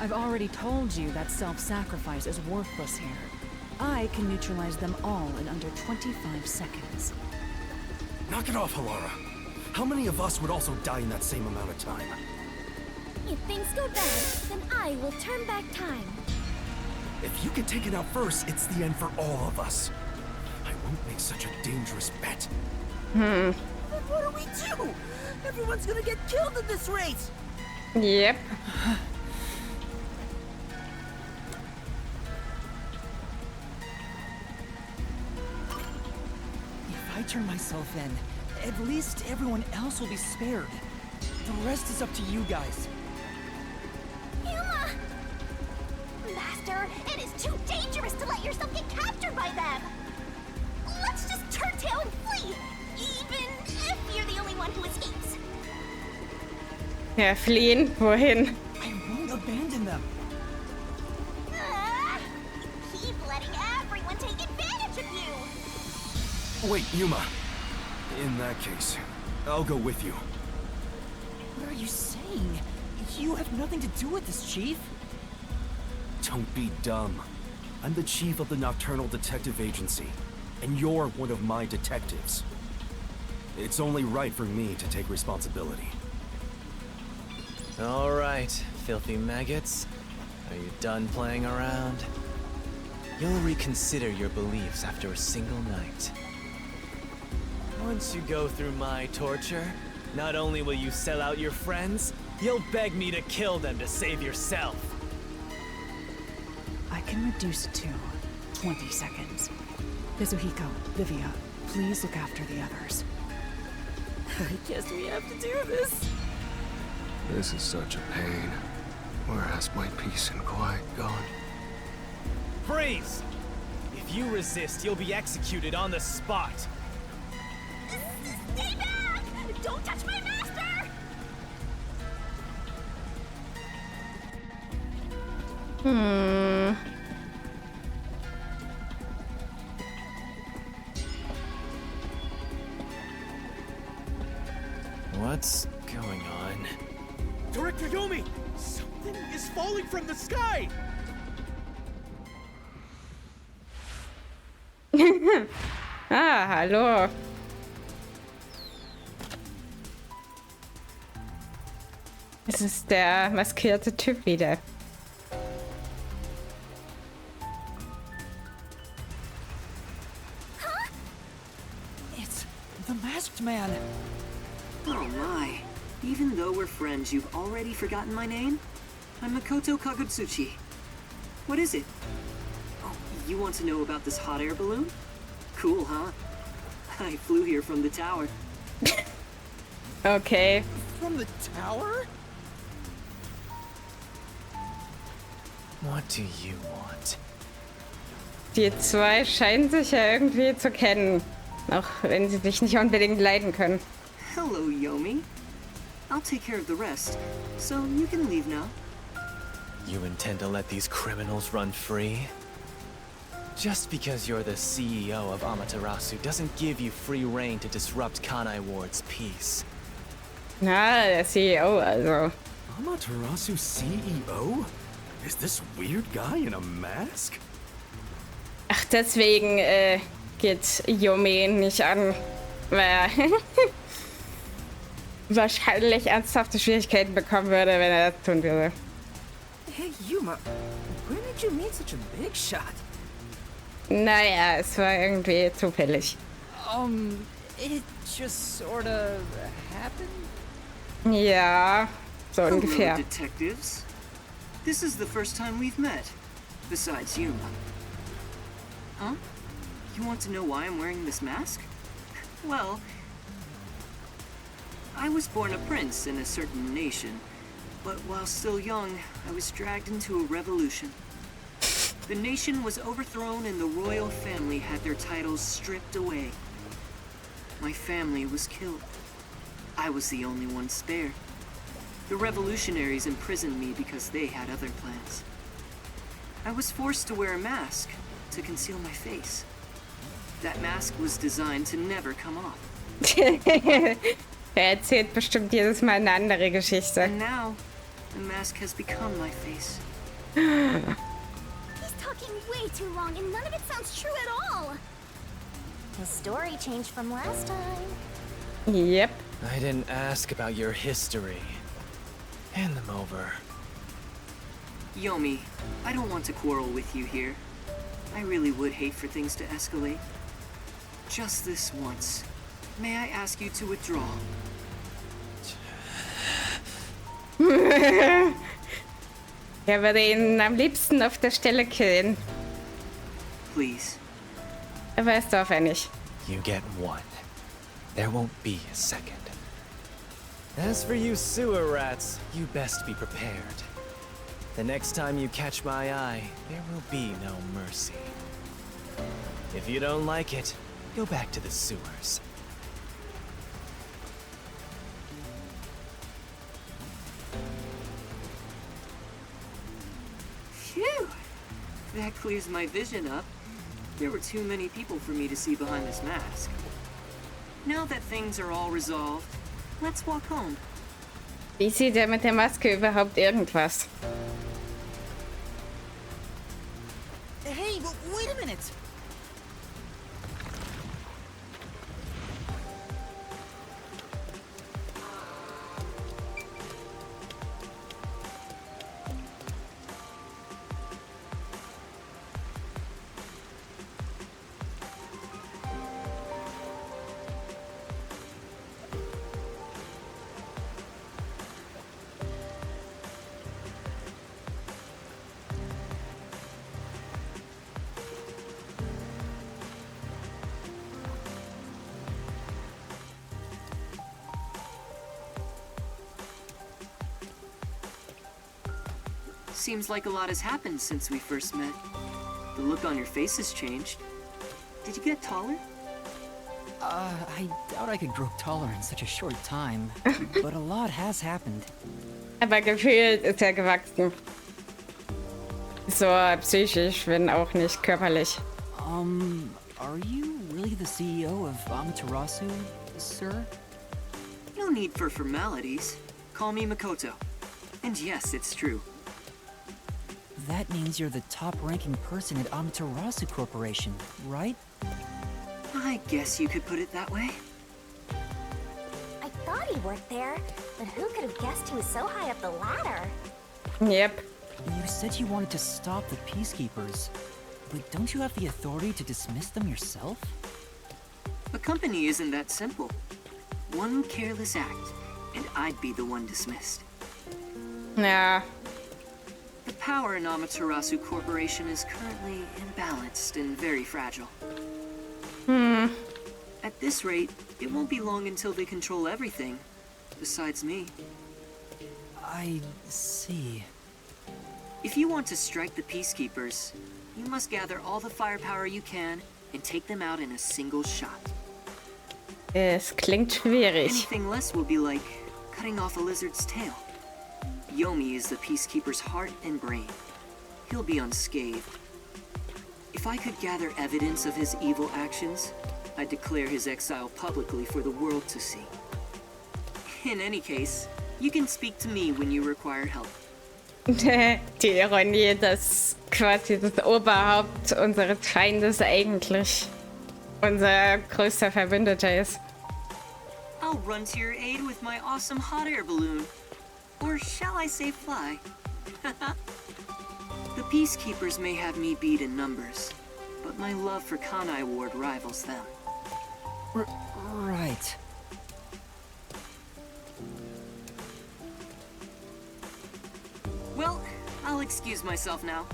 I've already told you that self-sacrifice is worthless here. I can neutralize them all in under 25 seconds. Knock it off, Halara. How many of us would also die in that same amount of time? If things go bad, then I will turn back time. If you get taken out first, it's the end for all of us. I won't make such a dangerous bet. But what do we do? Everyone's gonna get killed at this rate! Yep. If I turn myself in, at least everyone else will be spared. The rest is up to you guys. Yuma! Master, it is too dangerous to let yourself get captured by them! Let's just turn tail and flee, even if you're the only one who escapes. Ja, fliehen. Wohin? I won't abandon them. You keep letting everyone take advantage of you! Wait, Yuma. In that case, I'll go with you. What are you saying? You have nothing to do with this, Chief. Don't be dumb. I'm the chief of the Nocturnal Detective Agency, and you're one of my detectives. It's only right for me to take responsibility. All right, filthy maggots. Are you done playing around? You'll reconsider your beliefs after a single night. Once you go through my torture, not only will you sell out your friends, you'll beg me to kill them to save yourself. I can reduce it to 20 seconds. Kazuhiko, Livia, please look after the others. I guess we have to do this. This is such a pain. Where has my peace and quiet gone? Freeze! If you resist, you'll be executed on the spot. Stay back! Don't touch my master! What's going on? Director Yomi! Something is falling from the sky! Ah, hallo. Es ist der maskierte Typ wieder. It's the masked man. Oh my. Even though we're friends, you've already forgotten my name? I'm Makoto Kagutsuchi. What is it? Oh, you want to know about this hot air balloon? Cool, huh? I flew here from the tower. Okay. From the tower? What do you want? Die zwei scheinen sich ja irgendwie zu kennen. Auch wenn sie sich nicht unbedingt leiden können. Hello, Yomi. I'll take care of the rest, so you can leave now. You intend to let these criminals run free? Just because you're the CEO of Amaterasu doesn't give you free reign to disrupt Kanai Ward's peace. Na, der CEO also. Amaterasu CEO? Is this weird guy in a mask? Ach, deswegen geht Yomi nicht an, weil er wahrscheinlich ernsthafte Schwierigkeiten bekommen würde, wenn er das tun würde. Hey, Yuma, where did you meet such a big shot? Naja, es war irgendwie zufällig. It just sorta happened? Ja, so Hello, ungefähr. detectives. This is the first time we've met, besides Yuma. Huh? You want to know why I'm wearing this mask? Well, I was born a prince in a certain nation, but while still young, I was dragged into a revolution. The nation was overthrown and the royal family had their titles stripped away. My family was killed. I was the only one spared. The revolutionaries imprisoned me because they had other plans. I was forced to wear a mask to conceal my face. That mask was designed to never come off. Er erzählt bestimmt jedes Mal eine andere Geschichte. And now, the mask has become my face. He's talking way too long, and none of it sounds true at all. The story changed from last time. Yep. I didn't ask about your history. Hand them over. Yomi, I don't want to quarrel with you here. I really would hate for things to escalate. Just this once. May I ask you to withdraw? Er würde ihn am liebsten auf der Stelle killen. Please. Er weiß doch nicht. You get one. There won't be a second. As for you sewer rats, you best be prepared. The next time you catch my eye, there will be no mercy. If you don't like it, go back to the sewers. Phew! That clears my vision up. There were too many people for me to see behind this mask. Now that things are all resolved, let's walk home. Wie sieht er mit der Maske überhaupt irgendwas? Hey, wait a minute! Seems like a lot has happened since we first met. The look on your face has changed. Did you get taller? I doubt I could grow taller in such a short time, but a lot has happened. Aber gefühlt ist er gewachsen. So psychisch, wenn auch nicht körperlich. Are you really the CEO of Amaterasu, sir? No need for formalities. Call me Makoto. And yes, it's true. That means you're the top-ranking person at Amaterasu Corporation, right? I guess you could put it that way. I thought he worked there, but who could have guessed he was so high up the ladder? Yep. You said you wanted to stop the Peacekeepers, but don't you have the authority to dismiss them yourself? A company isn't that simple. One careless act, and I'd be the one dismissed. Ja. The power in Amaterasu Corporation is currently imbalanced and very fragile. At this rate, it won't be long until they control everything, besides me. I see. If you want to strike the Peacekeepers, you must gather all the firepower you can and take them out in a single shot. Es klingt schwierig. Anything less will be like cutting off a lizard's tail. Yomi is the Peacekeeper's heart and brain. He'll be unscathed. If I could gather evidence of his evil actions, I'd declare his exile publicly for the world to see. In any case, you can speak to me when you require help. Die Ironie, dass quasi das Oberhaupt unseres Feindes eigentlich unser größter Verbündeter ist. I'll run to your aid with my awesome hot air balloon. Or shall I say fly? The Peacekeepers may have me beat in numbers, but my love for Kanai Ward rivals them. Right. Well, I'll excuse myself now.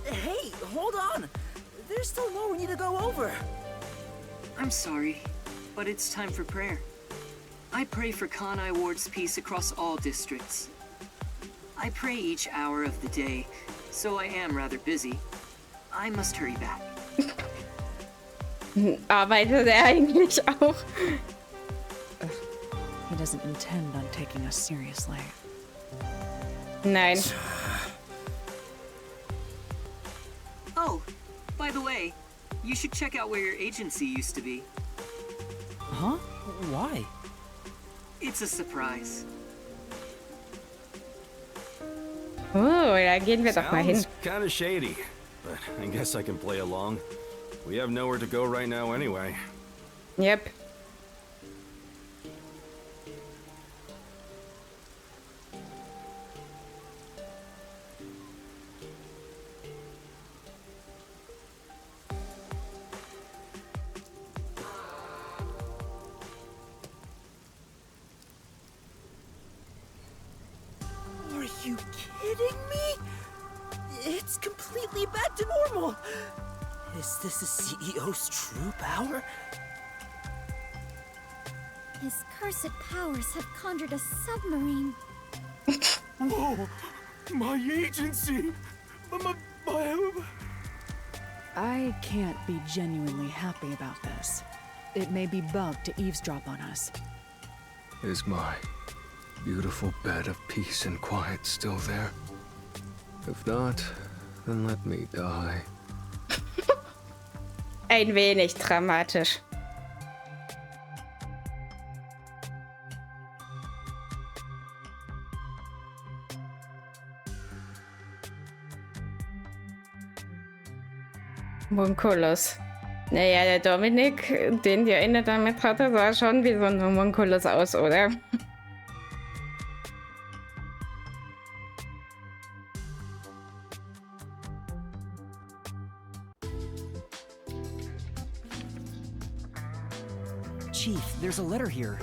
Hey, hold on! There's still more we need to go over. I'm sorry, but it's time for prayer. I pray for Kanai Ward's peace across all districts. I pray each hour of the day, so I am rather busy. I must hurry back. Arbeitet er eigentlich auch? He doesn't intend on taking us seriously. Nein. Oh, by the way, you should check out where your agency used to be. Huh? Why? It's a surprise. Oh, da gehen wir doch mal hin. Sounds kinda shady, but I guess I can play along. We have nowhere to go right now anyway. Yep. Are you kidding me? It's completely back to normal. Is this the CEO's true power? His cursed powers have conjured a submarine. Whoa! My agency! I can't be genuinely happy about this. It may be bugged to eavesdrop on us. Is my beautiful bed of peace and quiet still there? If not, then let me die. Ein wenig dramatisch. Homunculus. Naja, der Dominik, den die eine damit hatte, sah schon wie so ein Homunculus aus, oder? Chief, there's a letter here.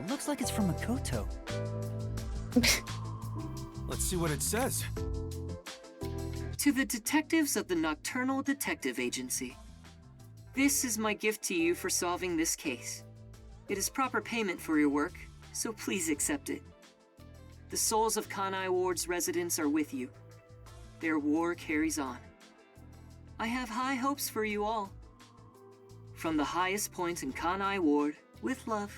Looks like it's from Makoto. Let's see what it says. To the detectives of the Nocturnal Detective Agency. This is my gift to you for solving this case. It is proper payment for your work, so please accept it. The souls of Kanai Ward's residents are with you. Their war carries on. I have high hopes for you all. From the highest points in Kanai Ward, with love,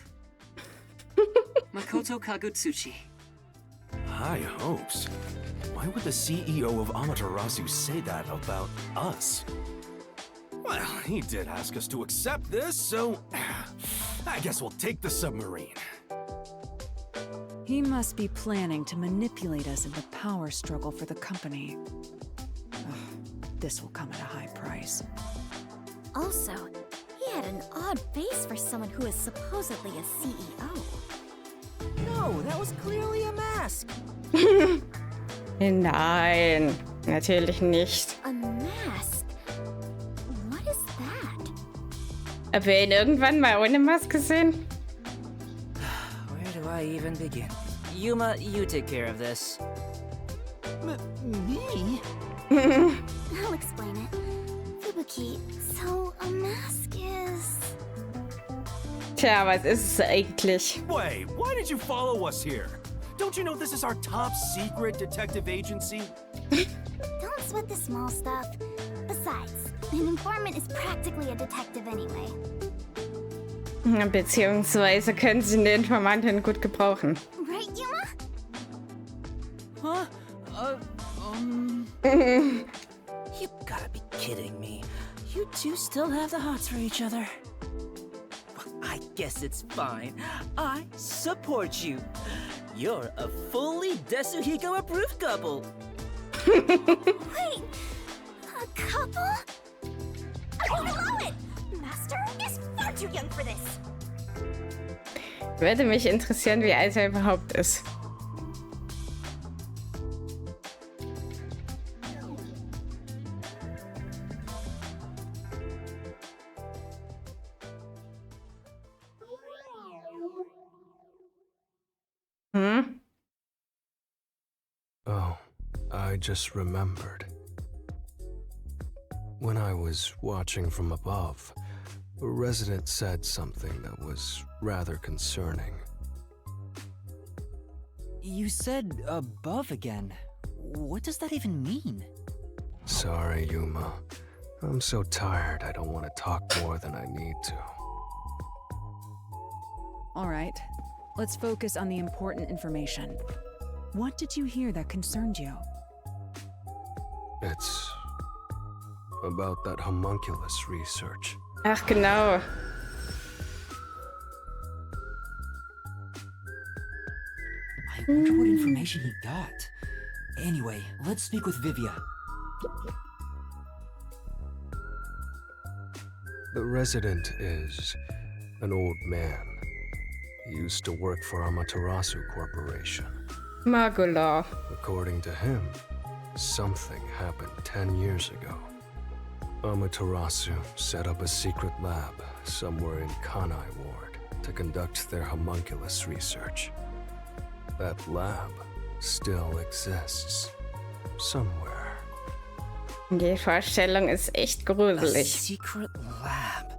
Makoto Kagutsuchi. High hopes? Why would the CEO of Amaterasu say that about us? Well, he did ask us to accept this, so I guess we'll take the submarine. He must be planning to manipulate us in the power struggle for the company. Ugh, this will come at a high price. Also, he had an odd face for someone who is supposedly a CEO. No, that was clearly a mask. Nein, natürlich nicht. A mask? What is that? Haben wir ihn irgendwann mal ohne Maske gesehen? Where do I even begin? Yuma, you take care of this. Me? I'll explain it. Fubuki, so a mask is... Tja, was ist es eigentlich? Wait, why did you follow us here? Don't you know this is our top secret detective agency? Don't sweat the small stuff. Besides, an informant is practically a detective anyway. Beziehungsweise können sie eine Informantin gut gebrauchen. Right, Yuma? Huh? You gotta be kidding me. You two still have the hots for each other. Well, I guess it's fine. I support you. You're a fully Desuhiko-approved couple. Wait, a couple? I won't allow it! Master is far too young for this. Würde mich interessieren, wie alt er überhaupt ist. Oh, I just remembered. When I was watching from above, a resident said something that was rather concerning. You said above again. What does that even mean? Sorry, Yuma. I'm so tired I don't want to talk more than I need to. All right, let's focus on the important information. What did you hear that concerned you? It's about that homunculus research. Ach, genau. I wonder what information he got. Anyway, let's speak with Vivia. The resident is an old man. He used to work for Amaterasu Corporation. Magula. According to him, something happened 10 years ago. Amaterasu set up a secret lab somewhere in Kanai Ward to conduct their homunculus research. That lab still exists. Somewhere. Die Vorstellung ist echt A gruselig. secret lab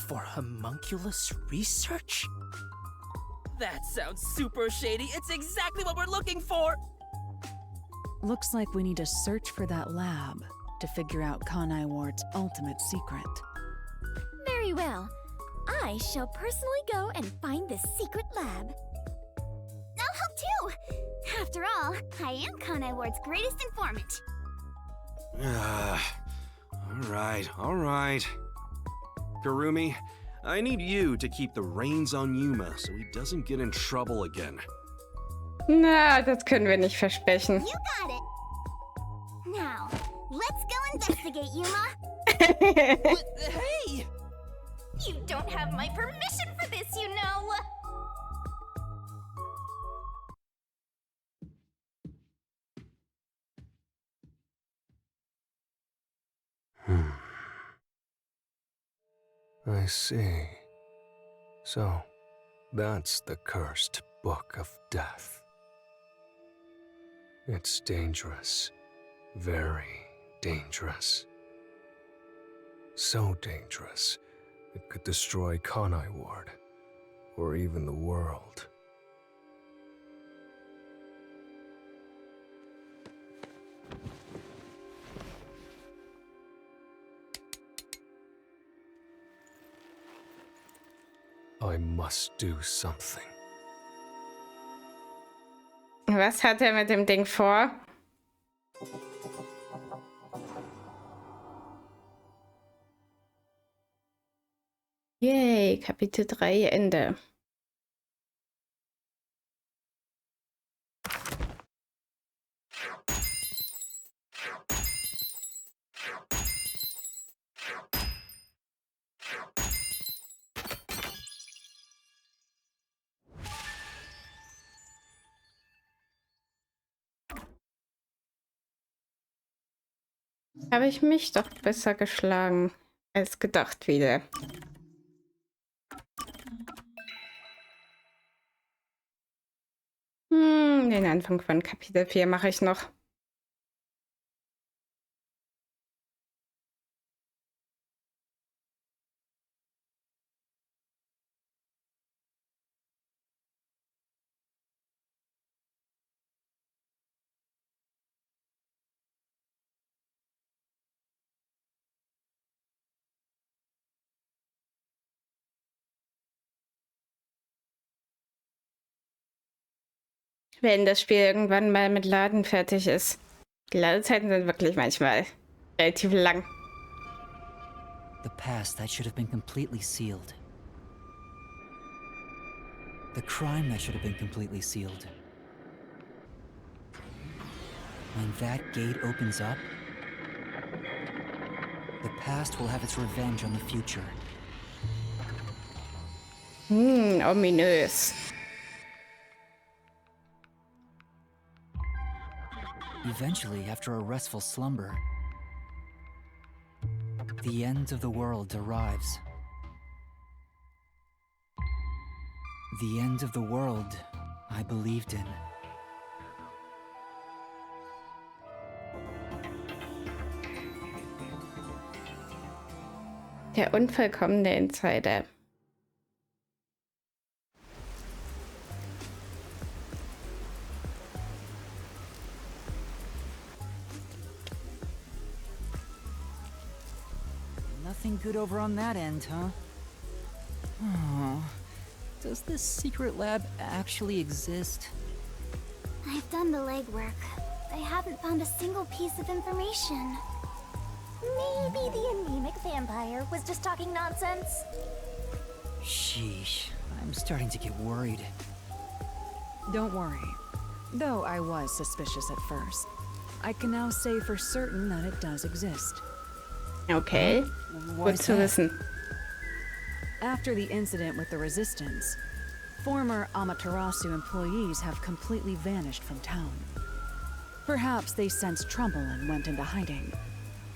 for homunculus research? That sounds super shady. It's exactly what we're looking for. Looks like we need to search for that lab to figure out Kanai Ward's ultimate secret. Very well. I shall personally go and find this secret lab. I'll help too! After all, I am Kanai Ward's greatest informant. All right. Kurumi, I need you to keep the reins on Yuma so he doesn't get in trouble again. Na, das können wir nicht versprechen. You got it! Now, let's go investigate, Yuma! Hey! You don't have my permission for this, you know! I see. So, that's the cursed Book of Death. It's dangerous. Very dangerous. So dangerous, it could destroy Kanai Ward, or even the world. I must do something. Was hat er mit dem Ding vor? Yay, Kapitel 3, Ende. Habe ich mich doch besser geschlagen als gedacht wieder. Den Anfang von Kapitel 4 mache ich noch. Wenn das Spiel irgendwann mal mit Laden fertig ist. Die Ladezeiten sind wirklich manchmal relativ lang. The past that should have been completely sealed. The crime that should have been completely sealed. When that gate opens up, the past will have its revenge on the future. Ominös. Eventually, after a restful slumber, the end of the world arrives. The end of the world I believed in. Der unvollkommene Insider. Nothing good over on that end, huh? Oh, does this secret lab actually exist? I've done the legwork. I haven't found a single piece of information. Maybe the anemic vampire was just talking nonsense. Sheesh, I'm starting to get worried. Don't worry. Though I was suspicious at first, I can now say for certain that it does exist. Okay, gut zu wissen. After the incident with the Resistance, former Amaterasu employees have completely vanished from town. Perhaps they sensed trouble and went into hiding.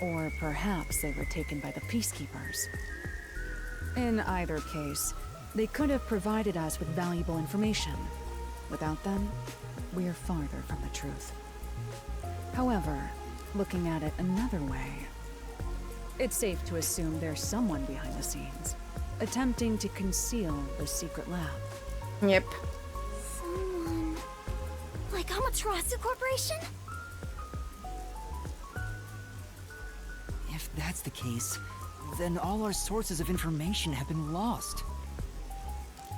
Or perhaps they were taken by the Peacekeepers. In either case, they could have provided us with valuable information. Without them, we're farther from the truth. However, looking at it another way, it's safe to assume there's someone behind the scenes, attempting to conceal the secret lab. Yep. Someone... like Amaterasu Corporation? If that's the case, then all our sources of information have been lost.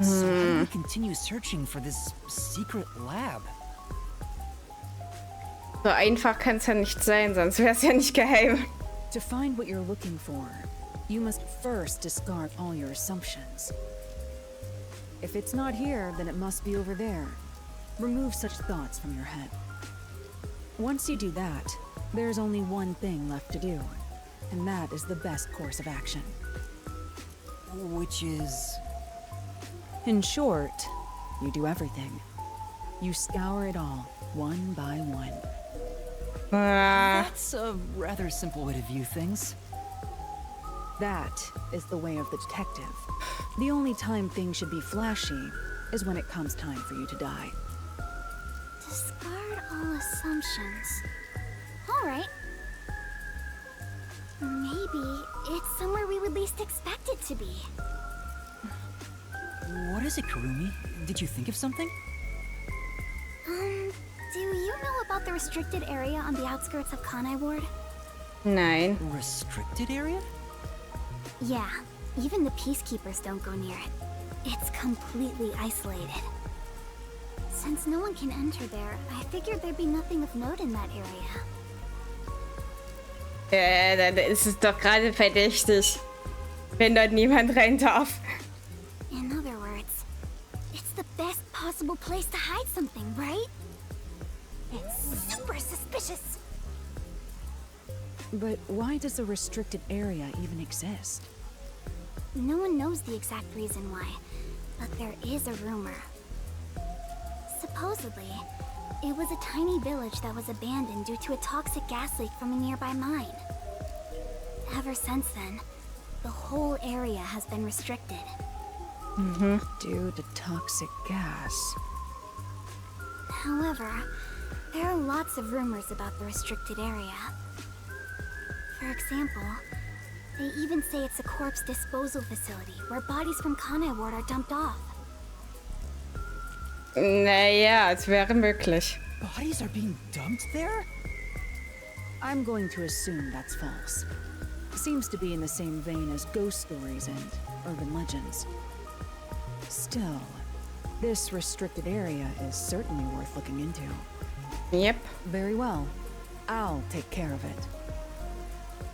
So how do we continue searching for this secret lab? So einfach kann es ja nicht sein, sonst wäre es ja nicht geheim. To find what you're looking for, you must first discard all your assumptions. If it's not here, then it must be over there. Remove such thoughts from your head. Once you do that, there's only one thing left to do, and that is the best course of action. Which is... In short, you do everything. You scour it all, one by one. That's a rather simple way to view things. That is the way of the detective. The only time things should be flashy is when it comes time for you to die. Discard all assumptions. Alright. Maybe it's somewhere we would least expect it to be. What is it, Kurumi? Did you think of something? Do you know about the restricted area on the outskirts of Kanai Ward? Nein. Restricted area? Yeah, even the Peacekeepers don't go near it. It's completely isolated. Since no one can enter there, I figured there'd be nothing of note in that area. Dann ist es doch gerade verdächtig, wenn dort niemand rein darf. In other words, it's the best possible place to hide something, right? It's super suspicious. But why does a restricted area even exist? No one knows the exact reason why, but there is a rumor. Supposedly, it was a tiny village that was abandoned due to a toxic gas leak from a nearby mine. Ever since then, the whole area has been restricted. Due to toxic gas. However, there are lots of rumors about the restricted area. For example, they even say it's a corpse disposal facility where bodies from Kanai Ward are dumped off. Naja, es wäre möglich. Bodies are being dumped there? I'm going to assume that's false. Seems to be in the same vein as ghost stories and urban legends. Still, this restricted area is certainly worth looking into. Yep. Very well. I'll take care of it.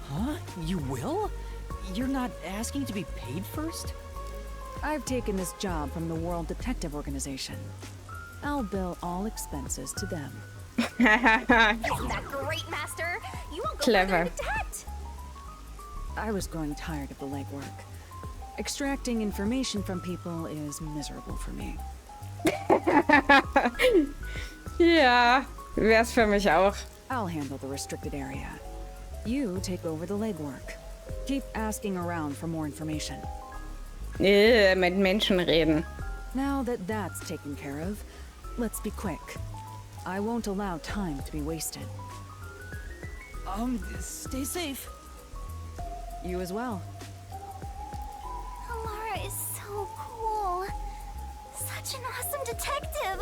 Huh? You will? You're not asking to be paid first? I've taken this job from the World Detective Organization. I'll bill all expenses to them. Isn't that great, Master? You won't go Clever. into debt. I was growing tired of the legwork. Extracting information from people is miserable for me. Ja, wär's für mich auch. I'll handle the restricted area. You take over the legwork. Keep asking around for more information. Mit Menschen reden. Now that that's taken care of, let's be quick. I won't allow time to be wasted. Stay safe. You as well. Alara is so cool. Such an awesome detective.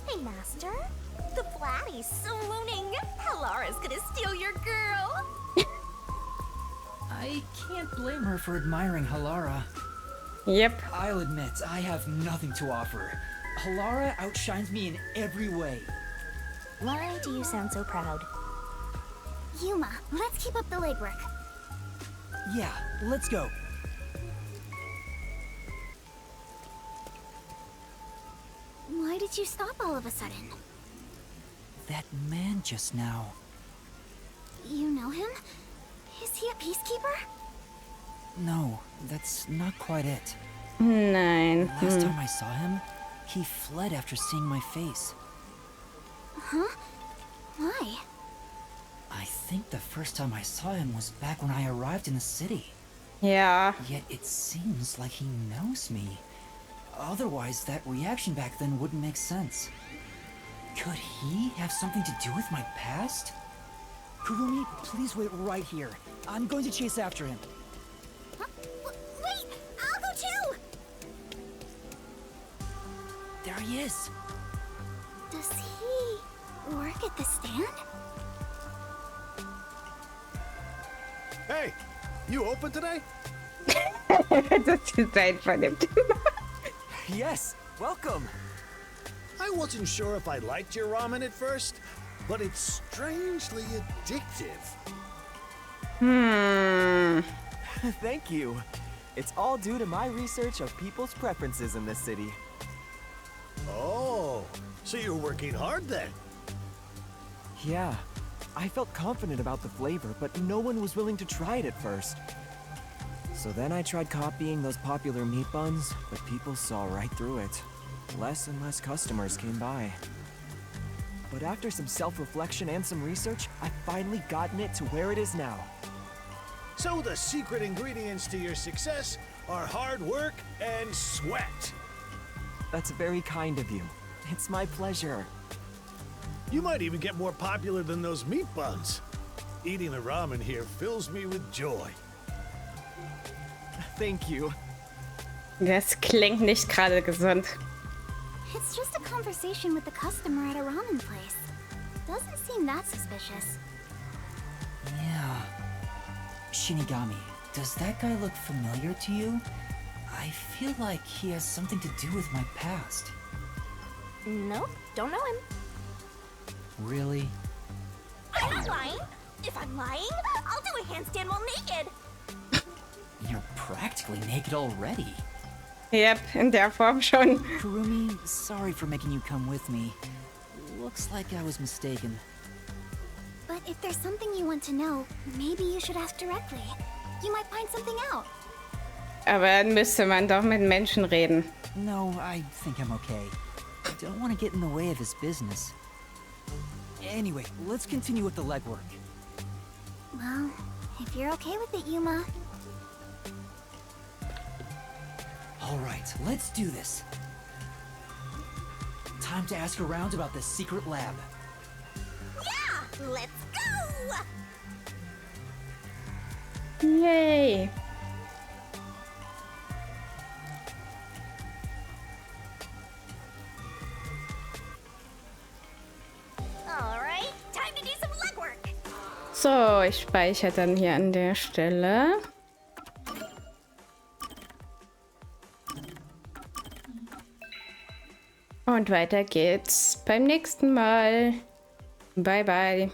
Hey, Master. The Flatty's swooning. Alara's gonna steal your girl. I can't blame her for admiring Halara. Yep. I'll admit, I have nothing to offer. Halara outshines me in every way. Why do you sound so proud? Yuma, let's keep up the legwork. Yeah, let's go. Why did you stop all of a sudden? That man just now. You know him? Is he a peacekeeper? No, that's not quite it. Nein. Last time I saw him, he fled after seeing my face. Huh? Why? I think the first time I saw him was back when I arrived in the city. Ja. Yet it seems like he knows me. Otherwise, that reaction back then wouldn't make sense. Could he have something to do with my past? Kurumi, please wait right here. I'm going to chase after him. Huh? Wait! I'll go too! There he is. Does he work at the stand? Hey, you open today? Das ist einfach nicht. Yes, welcome. I wasn't sure if I liked your ramen at first, but it's strangely addictive. Thank you. It's all due to my research of people's preferences in this city. Oh, so you're working hard then? Yeah, I felt confident about the flavor, but no one was willing to try it at first. So then I tried copying those popular meat buns, but people saw right through it. Less and less customers came by. But after some self-reflection and some research, I've finally gotten it to where it is now. So the secret ingredients to your success are hard work and sweat. That's very kind of you. It's my pleasure. You might even get more popular than those meat buns. Eating the ramen here fills me with joy. Thank you. Das klingt nicht gerade gesund. It's just a conversation with the customer at a ramen place. Doesn't seem that suspicious. Yeah. Shinigami, does that guy look familiar to you? I feel like he has something to do with my past. No, don't know him. Really? I'm not lying. If I'm lying, I'll do a handstand while naked. You're practically naked already. Yep, in der Form schon. Kurumi, sorry for making you come with me. Looks like I was mistaken. But if there's something you want to know, maybe you should ask directly. You might find something out. Aber dann müsste man doch mit Menschen reden. No, I think I'm okay. I don't want to get in the way of his business. Anyway, let's continue with the legwork. Well, if you're okay with it, Yuma. Alright, let's do this. Time to ask around about the secret lab. Yeah! Let's go! Yay! Alright, time to do some legwork. So, ich speichere dann hier an der Stelle. Und weiter geht's beim nächsten Mal. Bye, bye.